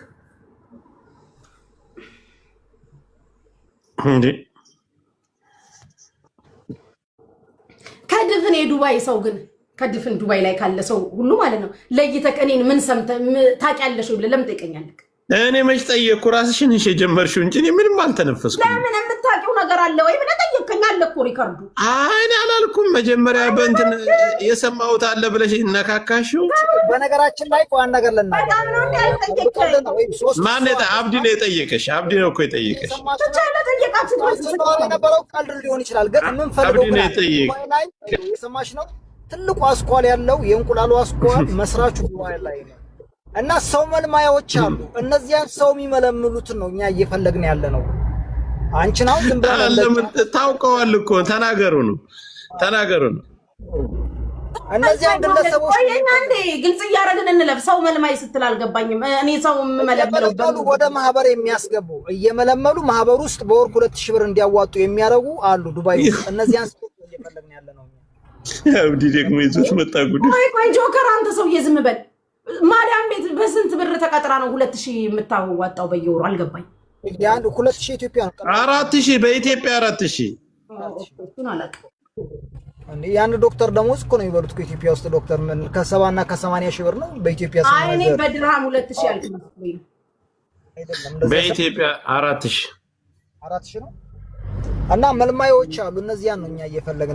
እንዴ። ከድፍን የዱባይ ሰው ግን ከድፍን ዱባይ ላይ ካለ ሰው ሁሉ ማለት ነው ለይተህ እኔን ምን ሰምተህ ታውቂያለሽ ብለህ ለምን ጠይቀኛለህ? እኔ መች ጠየቅኩ? ራስሽን እሺ የጀመርሽው እንጂ እኔ ምንም አልተነፈስኩም። ለምን የምታውቂው ነገር አለ ወይ ብለህ ጠየቅከኝ። አለ እኮ ሪካርዱ። እኔ አላልኩም። መጀመሪያ በእንትን የሰማሁት አለ ብለሽ ነካካሽው። በነገራችን ላይ ቆይ አንድ ነገር ለና በጣም ነው ያልጠየቀኝ። ማን አብዲ ነው የጠየቀሽ? አብዲ ነው እኮ የጠየቀሽ። ተቻለ ጠየቃችሁ የነበረው ቀልድ ሊሆን ይችላል፣ ግን ምን ፈልገው አብዲ ነው የጠየቀሽ። የሰማሽ ነው። ትልቁ አስኳል ያለው የእንቁላሉ አስኳል መስራቹ ዱባይ ላይ ነው። እና ሰው መልማዮች አሉ። እነዚያን ሰው የሚመለምሉት ነው እኛ እየፈለግን ያለ ነው። አንቺን አሁን ዝም ብለን ታውቀዋል እኮ ተናገሩ ነው። እነዚያን ግለሰቦች አንዴ ግልጽ እያደረግን እንለፍ። ሰው መልማይ ስትል አልገባኝም። እኔ ሰው መለመለው ወደ ማህበር የሚያስገቡ እየመለመሉ ማህበር ውስጥ በወር 2000 ብር እንዲያዋጡ የሚያረጉ አሉ ዱባይ ውስጥ። እነዚያን ሰው እየፈለግን ያለ ነው። አብዲ ደግሞ ይዞት መጣ ጉድ። ቆይ ጆከር አንተ ሰውዬ ዝም በል። ማዳም ቤት በስንት ብር ተቀጥራ ነው 2000 የምታዋጣው በየወሩ? አልገባኝ። ያን 2000 ኢትዮጵያ ነው። 4000 በኢትዮጵያ 4000 እሱን አላውቅም። እንዴ ያን ዶክተር ደሞዝ እኮ ነው የሚበሉት ኢትዮጵያ ውስጥ ዶክተር ምን ከ70 እና ከ80 ሺህ ብር ነው በኢትዮጵያ ሰው። አይ እኔ በድርሃም 2000 አልከመስለኝ አይደለም። በኢትዮጵያ 4000 ነው። እና መልማዮች አሉ። እነዚያን ነው እኛ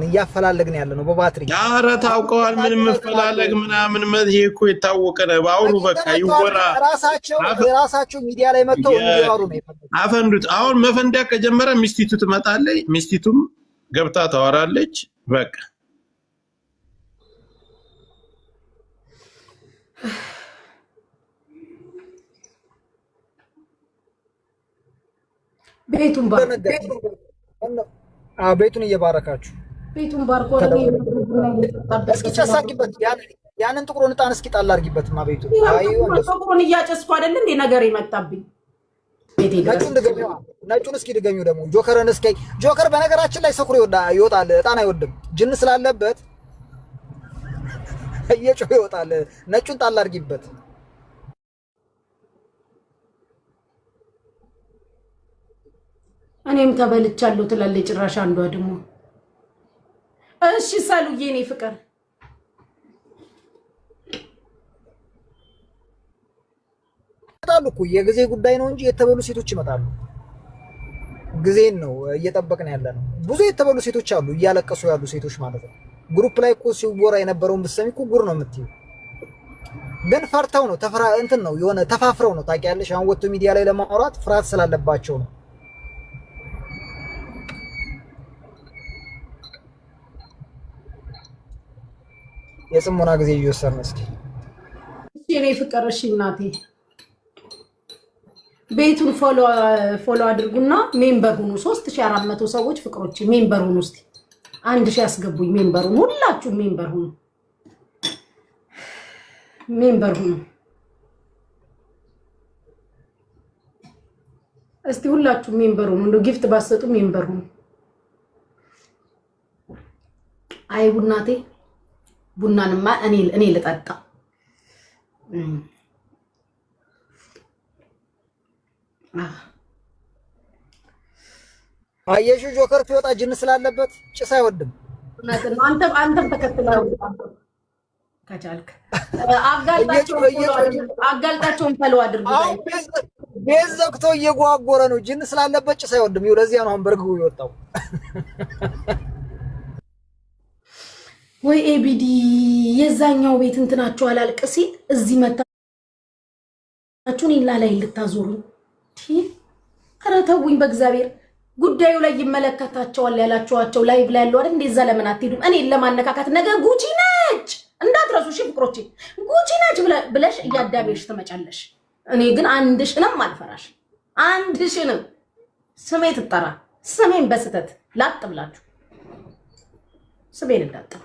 እያፈላለግን ያለ ነው በባትሪ። ኧረ ታውቀዋል። ምንም መፈላለግ ምናምን ይሄ እኮ የታወቀ ነው። በአሁኑ በቃ ይወራ። ራሳቸው ሚዲያ ላይ መጥተው እንዲያወሩ ነው የፈለጉት። አፈንዱት። አሁን መፈንዳ ከጀመረ ሚስቲቱ ትመጣለች። ሚስቲቱም ገብታ ታወራለች። በቃ ቤቱን እየባረካችሁ ቤቱን ባርኮ እስኪ ጨሳቂበት ያንን ጥቁሩን ዕጣን እስኪ ጣል አድርጊበትማ ቤቱን። አይ ጥቁሩን እያጨስኩ አይደል እንዴ ነገር ይመጣብኝ። ነጩን እስኪ ድገሚው ደግሞ ጆከርን እስኪ። ጆከር በነገራችን ላይ ሰኩር ይወጣል፣ ዕጣን አይወድም። ጅን ስላለበት እየጮህ ይወጣል። ነጩን ጣል አድርጊበት። እኔም ተበልቻለሁ ትላለች ጭራሽ አንዷ ደግሞ። እሺ ሳሉዬ እኔ ፍቅር ይመጣሉ እኮ የጊዜ ጉዳይ ነው እንጂ የተበሉ ሴቶች ይመጣሉ። ጊዜን ነው እየጠበቅን ያለ ነው። ብዙ የተበሉ ሴቶች አሉ፣ እያለቀሱ ያሉ ሴቶች ማለት ነው። ግሩፕ ላይ እኮ ሲወራ የነበረውን ብትሰሚ እኮ ጉር ነው የምትይው። ግን ፈርተው ነው እንትን ነው የሆነ ተፋፍረው ነው ታውቂያለሽ። አሁን ወጥቶ ሚዲያ ላይ ለማውራት ፍርሃት ስላለባቸው ነው። የጽሞና ጊዜ እየወሰድን እስኪ እኔ ፍቅር እሺ እናቴ ቤቱን ፎሎ አድርጉና ሜምበር ሁኑ። 3400 ሰዎች ፍቅሮች ሜምበር ሁኑ። እስቲ 1000 ያስገቡኝ። ሜምበር ሁኑ፣ ሁላችሁ ሜምበር ሁኑ፣ ሜምበር ሁኑ። እስቲ ሁላችሁ ሜምበር ሁኑ። እንደው ጊፍት ባሰጡ ሜምበር ሁኑ። አይ ቡናቴ ቡናንማ እኔ ልጠጣ። አየሽ ጆከር ሲወጣ ጅን ስላለበት ጭስ አይወድም። አንተም ተከትለው ከቻልክ አጋልጣቸውን ፈለው አድርጉ። ቤት ዘግቶ እየጓጎረ ነው። ጅን ስላለበት ጭስ አይወድም። ይኸው ለዚያ ነው አሁን በርግቡ የወጣው። ወይ ኤቢዲ የዛኛው ቤት እንትናችሁ አላልቅ ሲል እዚህ መታችሁን ኢላ ላይ ልታዞሩኝ። ኧረ ተውኝ በእግዚአብሔር። ጉዳዩ ላይ ይመለከታቸዋል ያላችኋቸው ላይቭ ላይ ያለው አይደል? እንደዛ ለምን አትሄዱም? እኔ ለማነካካት ነገ ጉቺ ነች እንዳትረሱ። እሺ ፍቅሮቼ ጉቺ ነች ብለሽ እያዳቤሽ ትመጫለሽ። እኔ ግን አንድሽንም አልፈራሽ። አንድሽንም ስሜ ትጠራ ስሜን በስተት ላጥ ብላችሁ ስሜን እንዳጠሩ።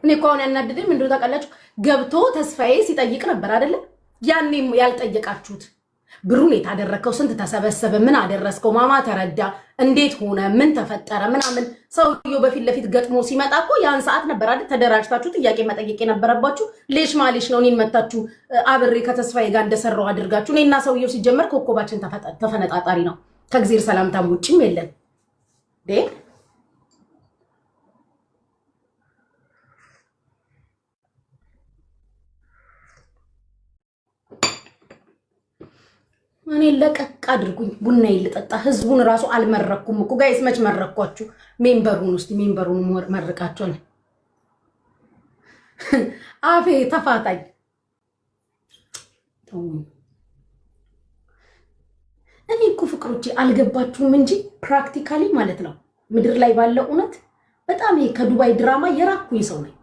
እኔ እኮ አሁን ያናደደኝ ምንድን ነው ታውቃላችሁ? ገብቶ ተስፋዬ ሲጠይቅ ነበር አይደለ? ያኔም ያልጠየቃችሁት ብሩን የታደረከው ስንት ተሰበሰበ? ምን አደረስከው? ማማ ተረዳ? እንዴት ሆነ? ምን ተፈጠረ? ምናምን ሰውየው በፊት ለፊት ገጥሞ ሲመጣ እኮ ያን ሰዓት ነበር አይደል ተደራጅታችሁ ጥያቄ መጠየቅ የነበረባችሁ። ሌሽ ማሌሽ ነው እኔን መታችሁ አብሬ ከተስፋዬ ጋር እንደሰራው አድርጋችሁ። እኔና ሰውየው ሲጀመር ኮኮባችን ተፈነጣጣሪ ነው። ከግዚር ሰላምታም ውጭም የለን ዴ እኔ ለቀቅ አድርጉኝ። ቡና ይልጠጣ። ህዝቡን ራሱ አልመረኩም እኮ ጋይስ። መች መረኳችሁ? ሜምበሩን ውስጥ ሜምበሩን መርቃቸው ነው። አፌ ተፋታኝ። እኔ እኮ ፍቅሮቼ አልገባችሁም እንጂ ፕራክቲካሊ ማለት ነው ምድር ላይ ባለው እውነት በጣም ይሄ ከዱባይ ድራማ የራኩኝ ሰው ነኝ።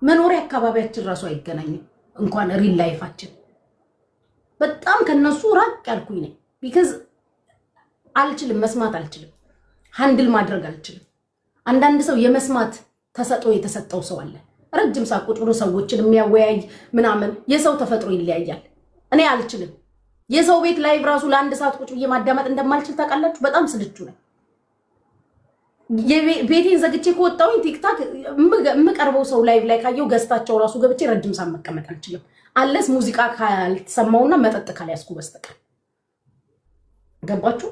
መኖሪያ አካባቢያችን ራሱ አይገናኝም እንኳን ሪል ላይፋችን። በጣም ከነሱ ራቅ ያልኩኝ ነኝ ቢካዝ አልችልም፣ መስማት አልችልም፣ ሃንድል ማድረግ አልችልም። አንዳንድ ሰው የመስማት ተሰጥኦ የተሰጠው ሰው አለ። ረጅም ሰዓት ቁጭ ብሎ ሰዎችን የሚያወያይ ምናምን የሰው ተፈጥሮ ይለያያል። እኔ አልችልም። የሰው ቤት ላይቭ ራሱ ለአንድ ሰዓት ቁጭ ብዬ ማዳመጥ እንደማልችል ታውቃላችሁ። በጣም ስልቹ ነኝ። ቤቴን ዘግቼ ከወጣሁኝ ቲክታክ የምቀርበው ሰው ላይቭ ላይ ካየው ገዝታቸው ራሱ ገብቼ ረጅም ሰዓት መቀመጥ አልችልም። አለስ ሙዚቃ ካልተሰማውና መጠጥ ካልያዝኩ በስተቀር ገባችሁ?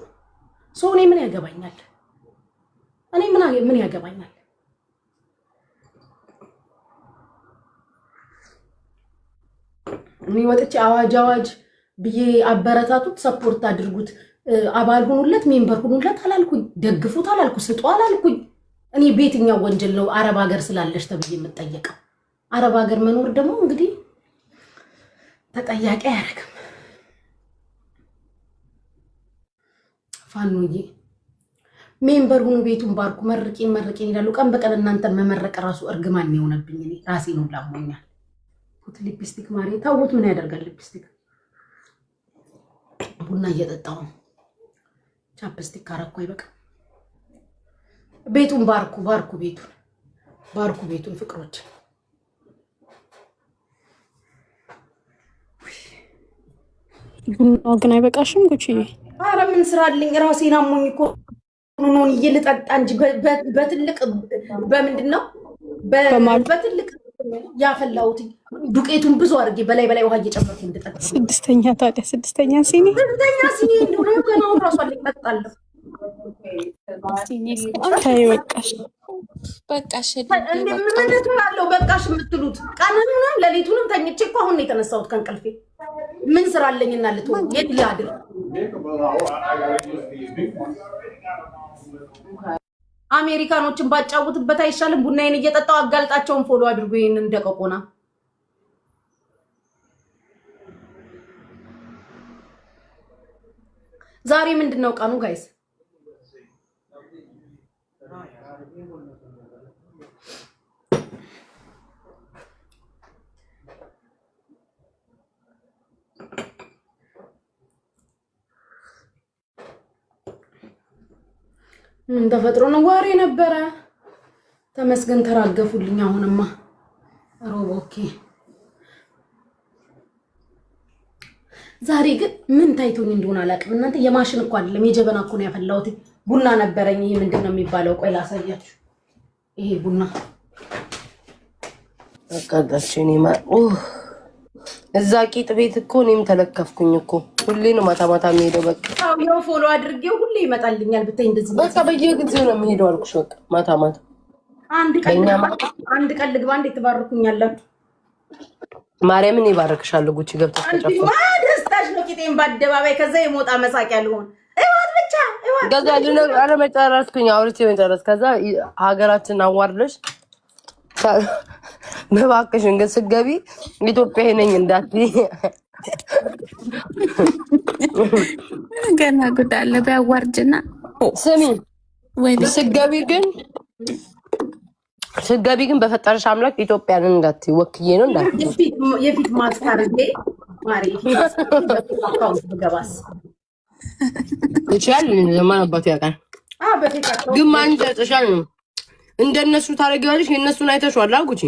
ሰው እኔ ምን ያገባኛል? እኔ ምን ያገባኛል? እኔ ወጥቼ አዋጅ ብዬ አበረታቱት፣ ሰፖርት አድርጉት፣ አባል ሁኑለት፣ ሜምበር ሁኑለት አላልኩኝ። ደግፉት አላልኩ፣ ስጡ አላልኩኝ። እኔ በየትኛው ወንጀል ነው አረብ ሀገር ስላለሽ ተብዬ የምጠየቀው? አረብ ሀገር መኖር ደግሞ እንግዲህ ተጠያቂ አያደርግም። ፋኖዬ ሜምበር ሁኑ፣ ቤቱን ባርኩ፣ መርቂን ይላሉ። ቀን በቀን እናንተን መመረቅ ራሱ እርግማን የሆነብኝ እኔ ራሴ ነው ላሞኛል። ሊፕስቲክ ማሪ ታውት ምን ያደርጋል ሊፕስቲክ? ቡና እየጠጣሁ ቻፕስቲክ ካረኩ ይበቃ። ቤቱን ባርኩ፣ ቤቱን ፍቅሮች። ቡናው ግን አይበቃሽም ጉቺዬ? ኧረ ምን ስራ አለኝ? ራሴን አሞኝ እኮ ነው እየልጠጣ እንጂ በትልቅ በምንድን ነው በትልቅ ያፈላሁት ዱቄቱን ብዙ አድርጌ በላይ ውሃ እየጨመርኩ እንድጠጣ። ስድስተኛ ሲኒ እንደሆነ ገናው ራሱ አለኝ እጠጣለሁ። ታይ በቃሽ ምን ትላለሁ? በቃሽ የምትሉት ቀኑንም ሌሊቱንም ተኝቼ እኮ አሁን ነው የተነሳሁት ከእንቅልፌ። ምን ስራ አለኝና ልትሆን የት ላድር? አሜሪካኖችን ባጫውትበት አይሻልም? ቡናዬን እየጠጣው አጋልጣቸውን ፎሎ አድርጎ ይሄንን ደቀቆና ዛሬ ምንድነው ቀኑ ጋይስ? ተፈጥሮ ነው ዋሬ ነበረ። ተመስገን ተራገፉልኝ። አሁንማ ሮብ ኦኬ። ዛሬ ግን ምን ታይቶኝ እንደሆነ አላውቅም። እናንተ የማሽን እኮ አይደለም የጀበና እኮ ነው ያፈላሁት። ቡና ነበረኝ። ይሄ ምንድነው የሚባለው? ቆይ ላሳያችሁ። ይሄ ቡና አቃዳችኝ እዛ ቂጥ ቤት እኮ እኔም ተለከፍኩኝ እኮ። ሁሌ ነው ማታ የሚሄደው። በቃ ያው ፎሎ አድርጌው ሁሌ ይመጣልኛል። ብታይ እንደዚህ በቃ በየጊዜው ነው የሚሄደው አልኩሽ። በቃ ማታ አንድ ቀን ልግባ። እንዴት ትባርኩኛላችሁ? ማርያምን ይባርክሻል። ጉቺ ገብተሽ ተጨፈ ደስታሽ ነው። ቂጤን በአደባባይ ከዛ የሞጣ መሳቂያ ልሆን እዋት ብቻ እዋት ገዛልኝ ነው። አረ መጨረስኩኝ። አውርቼ መጨረስ። ከዛ ሀገራችን አዋርደሽ በባክሽን ግን ስትገቢ ኢትዮጵያ ነኝ እንዳትዪ። ገና ጉድ አለ ቢያዋርጅና ስሚ ስትገቢ ግን በፈጠረሽ አምላክ ኢትዮጵያን እንዳትዪ። ወክዬ ነው እንዳትዪ። የፊት ማስክ አድርጌ ማሪ አካውንት ብገባስ ይችላል። ዘማን አባቱ ያውቃል። ግን ማን ይጠጥሻል ነው እንደነሱ ታረጋለሽ። የነሱን አይተሽዋል ጉቺ?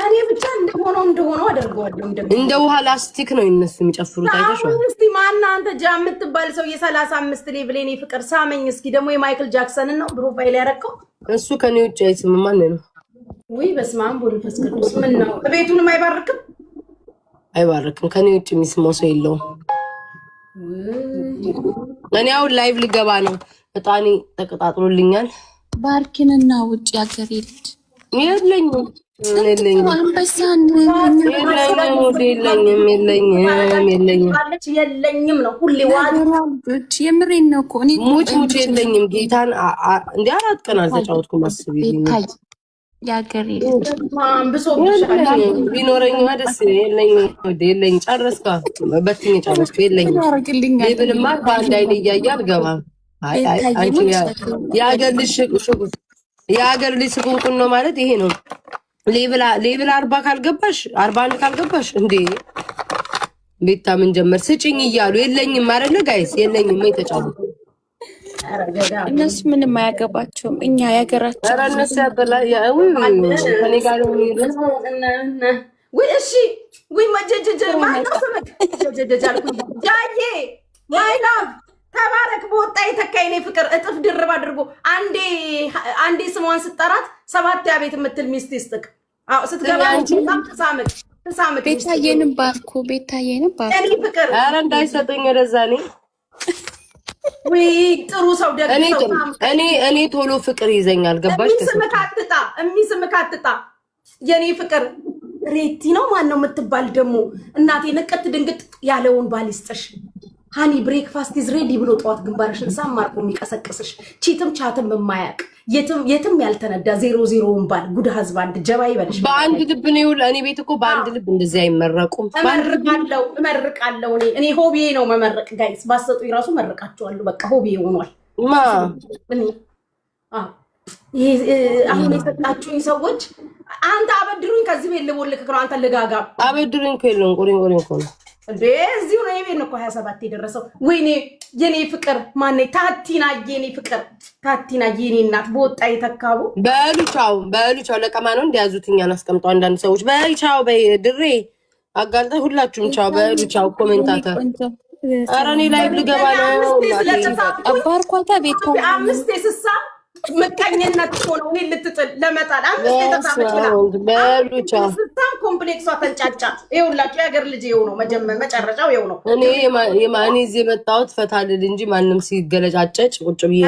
እኔ ብቻ እንደሆነው አደርገዋለሁ። እንደ ውሃ ላስቲክ ነው የነሱ የሚጨፍሩት። አይተሽዋል? እስቲ ማን አንተ ጃ የምትባል ሰው የ35 ሌቭል እኔ ፍቅር ሳመኝ። እስኪ ደግሞ የማይክል ጃክሰን ነው ፕሮፋይል ያረከው። እሱ ከኔ ውጭ አይስም። ማን ነው? ወይ በስመ አብ ወመንፈስ ቅዱስ። ምን ነው ቤቱንም አይባርክም? ከኔ ውጭ የሚስመው ሰው የለውም። እኔ አሁን ላይቭ ልገባ ነው። እጣኔ ተቀጣጥሎልኛል። ባርኪንና ውጭ ያገር ልጅ የለኝም ነው ሁሌ ዋልጆች የምሬን ነው እኮ እኔ ሙጭ የለኝም። ጌታን እንደ 4 ቀን አልተጫወትኩም። አስቢ ያገር ቢኖረኝ ደስ የለኝም። ጨረስካ? በትኝ ጨረስኩ። የለኝም ብልማ በአንድ አይን እያየ አልገባም። የሀገር ልጅ ስቁንቁን ነው ማለት ይሄ ነው። ሌቭል 40 ካልገባሽ 41 ካልገባሽ እንዴ ቤታ ምን ጀመር ስጭኝ እያሉ የለኝም አይደለ ጋይስ የለኝም ተጫሉ እነሱ ምንም አያገባቸውም እኛ ያገራቸው ኧረ እነሱ ያበላ ከኔ ጋር ነው ወይ እሺ ወይ መጀጀጀ ማይታሰበክ ጀጀጀ አልኩኝ ጃዬ ማይ ላቭ ተባረክ በወጣ የተካይኔ ፍቅር እጥፍ ድርብ አድርጎ አንዴ ስሟን ስጠራት 7 ያቤት የምትል ሚስት ይስጥቅ አው ስትገባ ተሳምክ ቤታዬንም ባርኩ እኔ ፍቅር ኧረ እንዳይሰጡኝ ወደዛኔ ወይ ጥሩ ሰው ደግ ሰው እኔ ቶሎ ፍቅር ይዘኛል ገባሽ የሚስምካትጣ የኔ ፍቅር ሬቲ ነው ማን ነው የምትባል ደግሞ እናቴ ንቀት ድንግጥ ያለውን ባሊስጥሽ ሃኒ ብሬክፋስት ኢዝ ሬዲ ብሎ ጧት ግንባርሽን ሳማርቆ የሚቀሰቅስሽ ቺትም ቻትም የማያቅ የትም ያልተነዳ 00ውን ባል ጉድ ህዝብ አንድ ጀባ ይበልሽ በአንድ ልብ ነው እኔ ቤት እኮ በአንድ ልብ እንደዚህ አይመረቁም እመርቃለሁ እኔ ሆቢዬ ነው መመረቅ ጋይስ ባሰጡ ይራሱ መርቃቸዋለሁ በቃ ሆቢዬ ሆኗል እኔ አሁን የሰጣችሁኝ ሰዎች አንተ አበድሩኝ ከዚህ ቤት ልቦልክ ነው አንተ ልጋጋ አበድሩኝ ከለም ቆሪን እኮ ነው በዚህ ነው የቤት ነው 27 የደረሰው ወይኔ የኔ ፍቅር ማን ነው ታቲና የኔ ፍቅር ታቲና የኔ እናት በወጣ የተካቡ በሉቻው ለቀማ ነው እንዲያዙትኛን አስቀምጠው አንዳንድ ሰዎች በሉቻው በድሬ አጋልጣ ሁላችሁም ቻው በሉቻው ኮሜንታተር አራኔ ላይ ልገባ ነው አባርኳታ ቤት አምስት የስሳ መቀኘነት ሆኖ እኔ ልትጥል ለመጣል አምስት የተሳመችላ በሉቻው ስታም ኮምፕሌክሷ ተንጫጫ ይኸውላችሁ የሀገር ልጅ ይኸው ነው መጨረሻው ይኸው ነው እኔ የማን እዚህ መጣሁት ፈታልል እንጂ ማንም ሲገለጫጨጭ ቁጭ ብዬ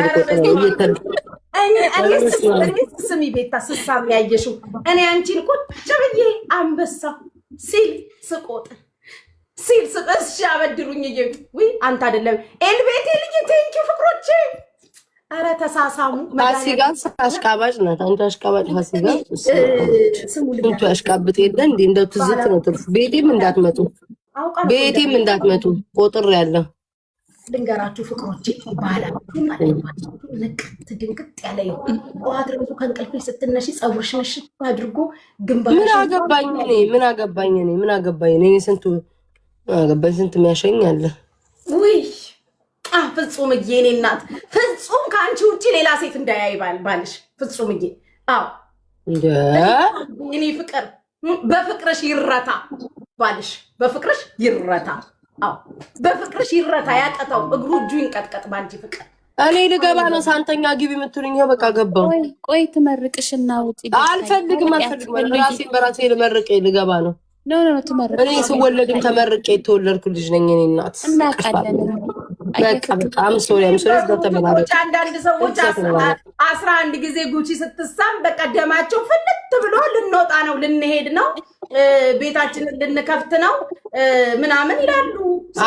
ስሚ ቤታ ስሳም ያየሽው እኔ አንቺን ቁጭ ብዬ አንበሳ ሲል ስቆጥ ሲል እሺ አበድሩኝ ወይ አንተ አይደለም ኤልቤቴ ልጅ ቴንኪው ፍቅሮቼ አረ ተሳሳሙ ፋሲካ አሽቃባጭ ናት አንተ አሽቃባጭ ፋሲካ ስሙልኝ አሽቃብጥ የለ እንዴ እንደው ትዝት ነው ትርፍ ቤቴም እንዳትመጡ ቆጥር ያለ ድንገራችሁ ፍቅሮቼ ባህላችሁ ማለት ንቅት ድንቅጥ ያለ ይሁን ዋድረቱ ከንቀልፍሽ ስትነሺ ጸጉርሽ ነሽ አድርጎ ግንባርሽ ምን አገባኝ እኔ ስንቱ አገባኝ ስንት የሚያሸኝ አለ ውይ ፍጹም የኔ እናት ፍጹም ካንቺ ውጪ ሌላ ሴት እንዳያይ ባልሽ ፍጹም አው የኔ ፍቅር በፍቅርሽ ይረታ ባልሽ በፍቅርሽ ይረታ አው በፍቅርሽ ይረታ ያቀተው እግሩ እጁ ይንቀጥቀጥ ባንቺ ፍቅር እኔ ልገባ ነው ሳንተኛ ግቢ የምትሉኝ ይሄ በቃ ገባው ቆይ ትመርቅሽና ውጪ አልፈልግም ራሴን በራሴ ልመርቅ ልገባ ነው ኖ ትመርቅ እኔ ስወለድም ተመርቄ የተወለድኩ ልጅ ነኝ እኔ እናት እናቃለን በጣም ሶሪ ተመናለች አንዳንድ ሰዎች 11 ጊዜ ጉቺ ስትሳም በቀደማቸው ፍልት ብሎ ልንወጣ ነው ልንሄድ ነው ቤታችንን ልንከፍት ነው ምናምን ይላሉ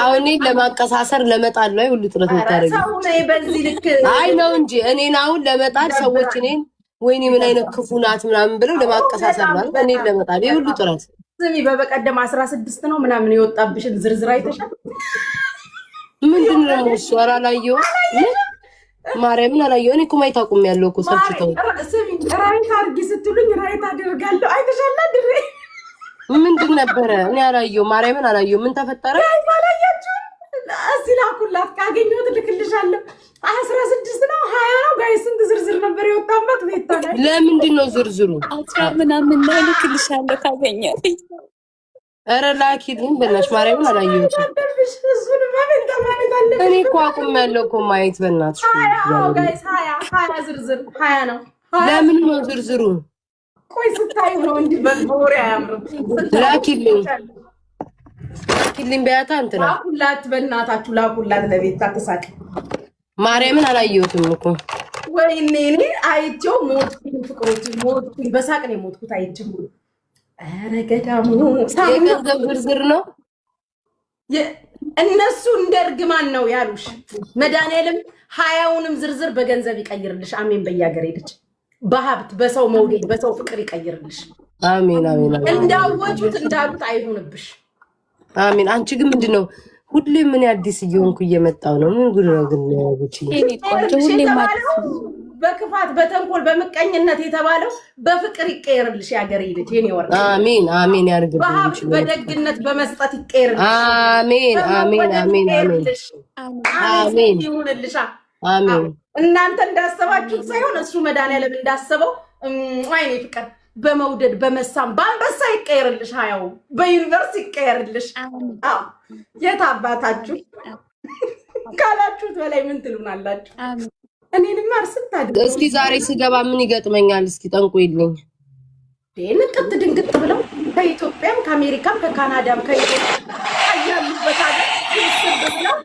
አሁን ለማቀሳሰር ለመጣል ላይ ሁሉ ጥረት ምታረግ ሰው ነው በዚህ ልክ አይ ነው እንጂ እኔን አሁን ለመጣል ሰዎች እኔን ወይኔ ምን አይነት ክፉ ናት ምናምን ብለው ለማቀሳሰር ማለት እኔን ለመጣል ይሁሉ ጥረት ስሚ በበቀደም 16 ነው ምናምን የወጣብሽን ዝርዝር አይተሻል ምንድነው እሱ አላየው ማርያምን አላየው እኔ እኮ ማየት አቁሜያለሁ እኮ ሰብችተው ስሚ ራይት አድርጊ ስትሉኝ ራይት አደርጋለሁ አይተሻላ ድሬ ምንድን ነበረ እኔ አላየው ማርያምን አላየው ምን ተፈጠረ አላያችሁ እዚህ ላኩላት ካገኘሁት ልክልሻለሁ 16 ነው 20 ነው ጋይስ ስንት ዝርዝር ነበር የወጣበት ቤት ታዲያ ለምንድን ነው ዝርዝሩ ምናምን ነው ልክልሻለሁ ካገኘሁ ኧረ ላኪልኝ በእናትሽ ማርያምን አላየሁት እኔ እኮ አቁሜያለሁ እኮ ማየት በእናትሽ ጋይስ 20 ዝርዝር 20 ነው ለምን ነው ዝርዝሩ ቆይ ስታዩ ነው እንዲህ በወሬ አያምርም ላኪልኝ በያታ እንትና ላኩላት በእናታችሁ ላኩላት ለቤታ ተሳቅ ማርያምን አላየሁትም እኮ ወይኔ እኔ አይቼው ሞትኩኝ ፍቅሮች ሞትኩኝ በሳቅ ነው የሞትኩት አይቼው ኧረ ገዳሙ የገንዘብ ዝርዝር ነው እነሱ እንደርግማን ነው ያሉሽ መድኃኒዓለም 20ውንም ዝርዝር በገንዘብ ይቀይርልሽ አሜን በያገር ሄደች በሀብት በሰው መውደድ በሰው ፍቅር ይቀይርልሽ አሜን እንዳወጁት እንዳሉት አይሆንብሽ አሜን አንቺ ግን ምንድነው ሁሌ ምን አዲስ እየሆንኩ እየመጣው ነው ምን ጉድ ነው ግን ጉቺ እኔ ቆንጆ ሁሌ ማለት በክፋት በተንኮል በመቀኝነት የተባለው በፍቅር ይቀየርልሽ ያገሬ ልጅ የኔ ወርቅ አሜን አሜን ያርግልሽ በሀብት በደግነት በመስጠት ይቀየርልሽ አሜን አሜን አሜን አሜን ይሁንልሽ አሜን እናንተ እንዳሰባችሁ ሳይሆን እሱ መድኃኒዓለም እንዳሰበው አይኔ ፍቅር በመውደድ በመሳም በአንበሳ ይቀየርልሽ ሃያው በዩኒቨርሲቲ ይቀየርልሽ አዎ የታባታችሁ ካላችሁት በላይ ምን ትሉናላችሁ እኔንም አርስት አድርጉ እስኪ ዛሬ ስገባ ምን ይገጥመኛል እስኪ ጠንቁይልኝ ንቅት ድንግጥ ብለው ከኢትዮጵያም ከአሜሪካም ከካናዳም ከኢትዮጵያ ያሉበት ሀገር ይስብብለው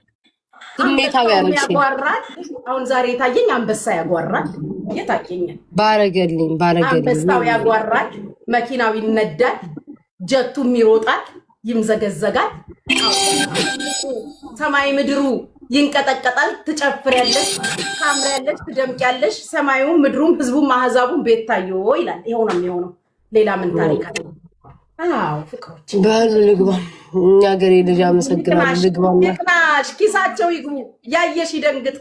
ስሜታዊ ያጓራል አሁን ዛሬ የታየኝ አንበሳ ያጓራል የታየኝ ባረገልኝ አንበሳው ያጓራል መኪናው ይነዳል ጀቱም ይሮጣል ይምዘገዘጋል ሰማይ ምድሩ ይንቀጠቀጣል ትጨፍሪያለሽ ታምሪያለሽ ትደምቂያለሽ ሰማዩ ምድሩም ህዝቡም ማህዛቡም ቤታዮ ይላል ይሄው ነው የሚሆነው ሌላ ምን ታሪክ አለ አው ፍቅሮች ባል ልግባ እኛ ገሬ ልጅ አመሰግናለሁ ልግባና ይቅናሽ ኪሳቸው ይግቡ ያየሽ ይደንግጥ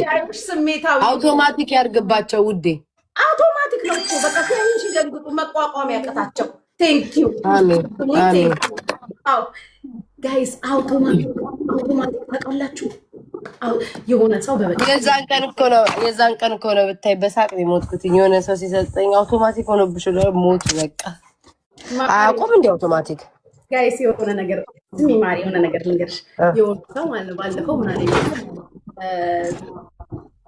ያየሽ ስሜታው አውቶማቲክ ያርግባቸው ውዴ አውቶማቲክ ነው እኮ በቃ ያየሽ ይደንግጡ መቋቋም ያቀታቸው ቴንክ ዩ አሜን አሜን አው ጋይስ አውቶማቲክ ተቀላችሁ የሆነ ሰው በበቃ የዛን ቀን እኮ ነው ብታይ በሳቅ ሞትኩት የሆነ ሰው ሲሰጠኝ አውቶማቲክ ሆነብሽ ሞት በቃ አቆም እንደ አውቶማቲክ ጋይስ የሆነ ነገር ሚማሪ የሆነ ነገር ልንገርሽ የሆነ ሰው ማለት ባለፈው ምን አለኝ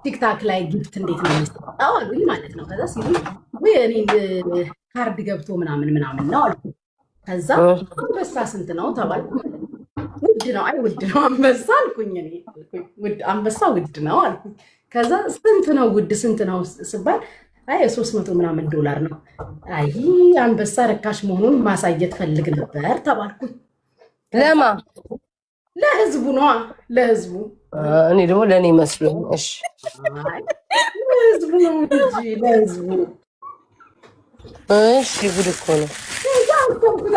ቲክታክ ላይ ጊፍት እንዴት ነው የሚሰጠው አሉኝ ማለት ነው ከዛ ሲሉ ወይ እኔ ካርድ ገብቶ ምናምን ነው አልኩ ከዛ አንበሳ ስንት ነው ተባልኩ ውድ ነው አይ ውድ ነው አንበሳ አልኩኝ እኔ ውድ አንበሳ ውድ ነው አልኩኝ ከዛ ስንት ነው ውድ ስንት ነው ስባል አይ 300 ምናምን ዶላር ነው አይ አንበሳ ረካሽ መሆኑን ማሳየት ፈልግ ነበር ተባልኩ ለማ ለህዝቡ ነው ለህዝቡ እኔ ደግሞ ለኔ መስሎኝ እሺ ለህዝቡ ነው እንጂ ለህዝቡ እሺ ጉድ እኮ ነው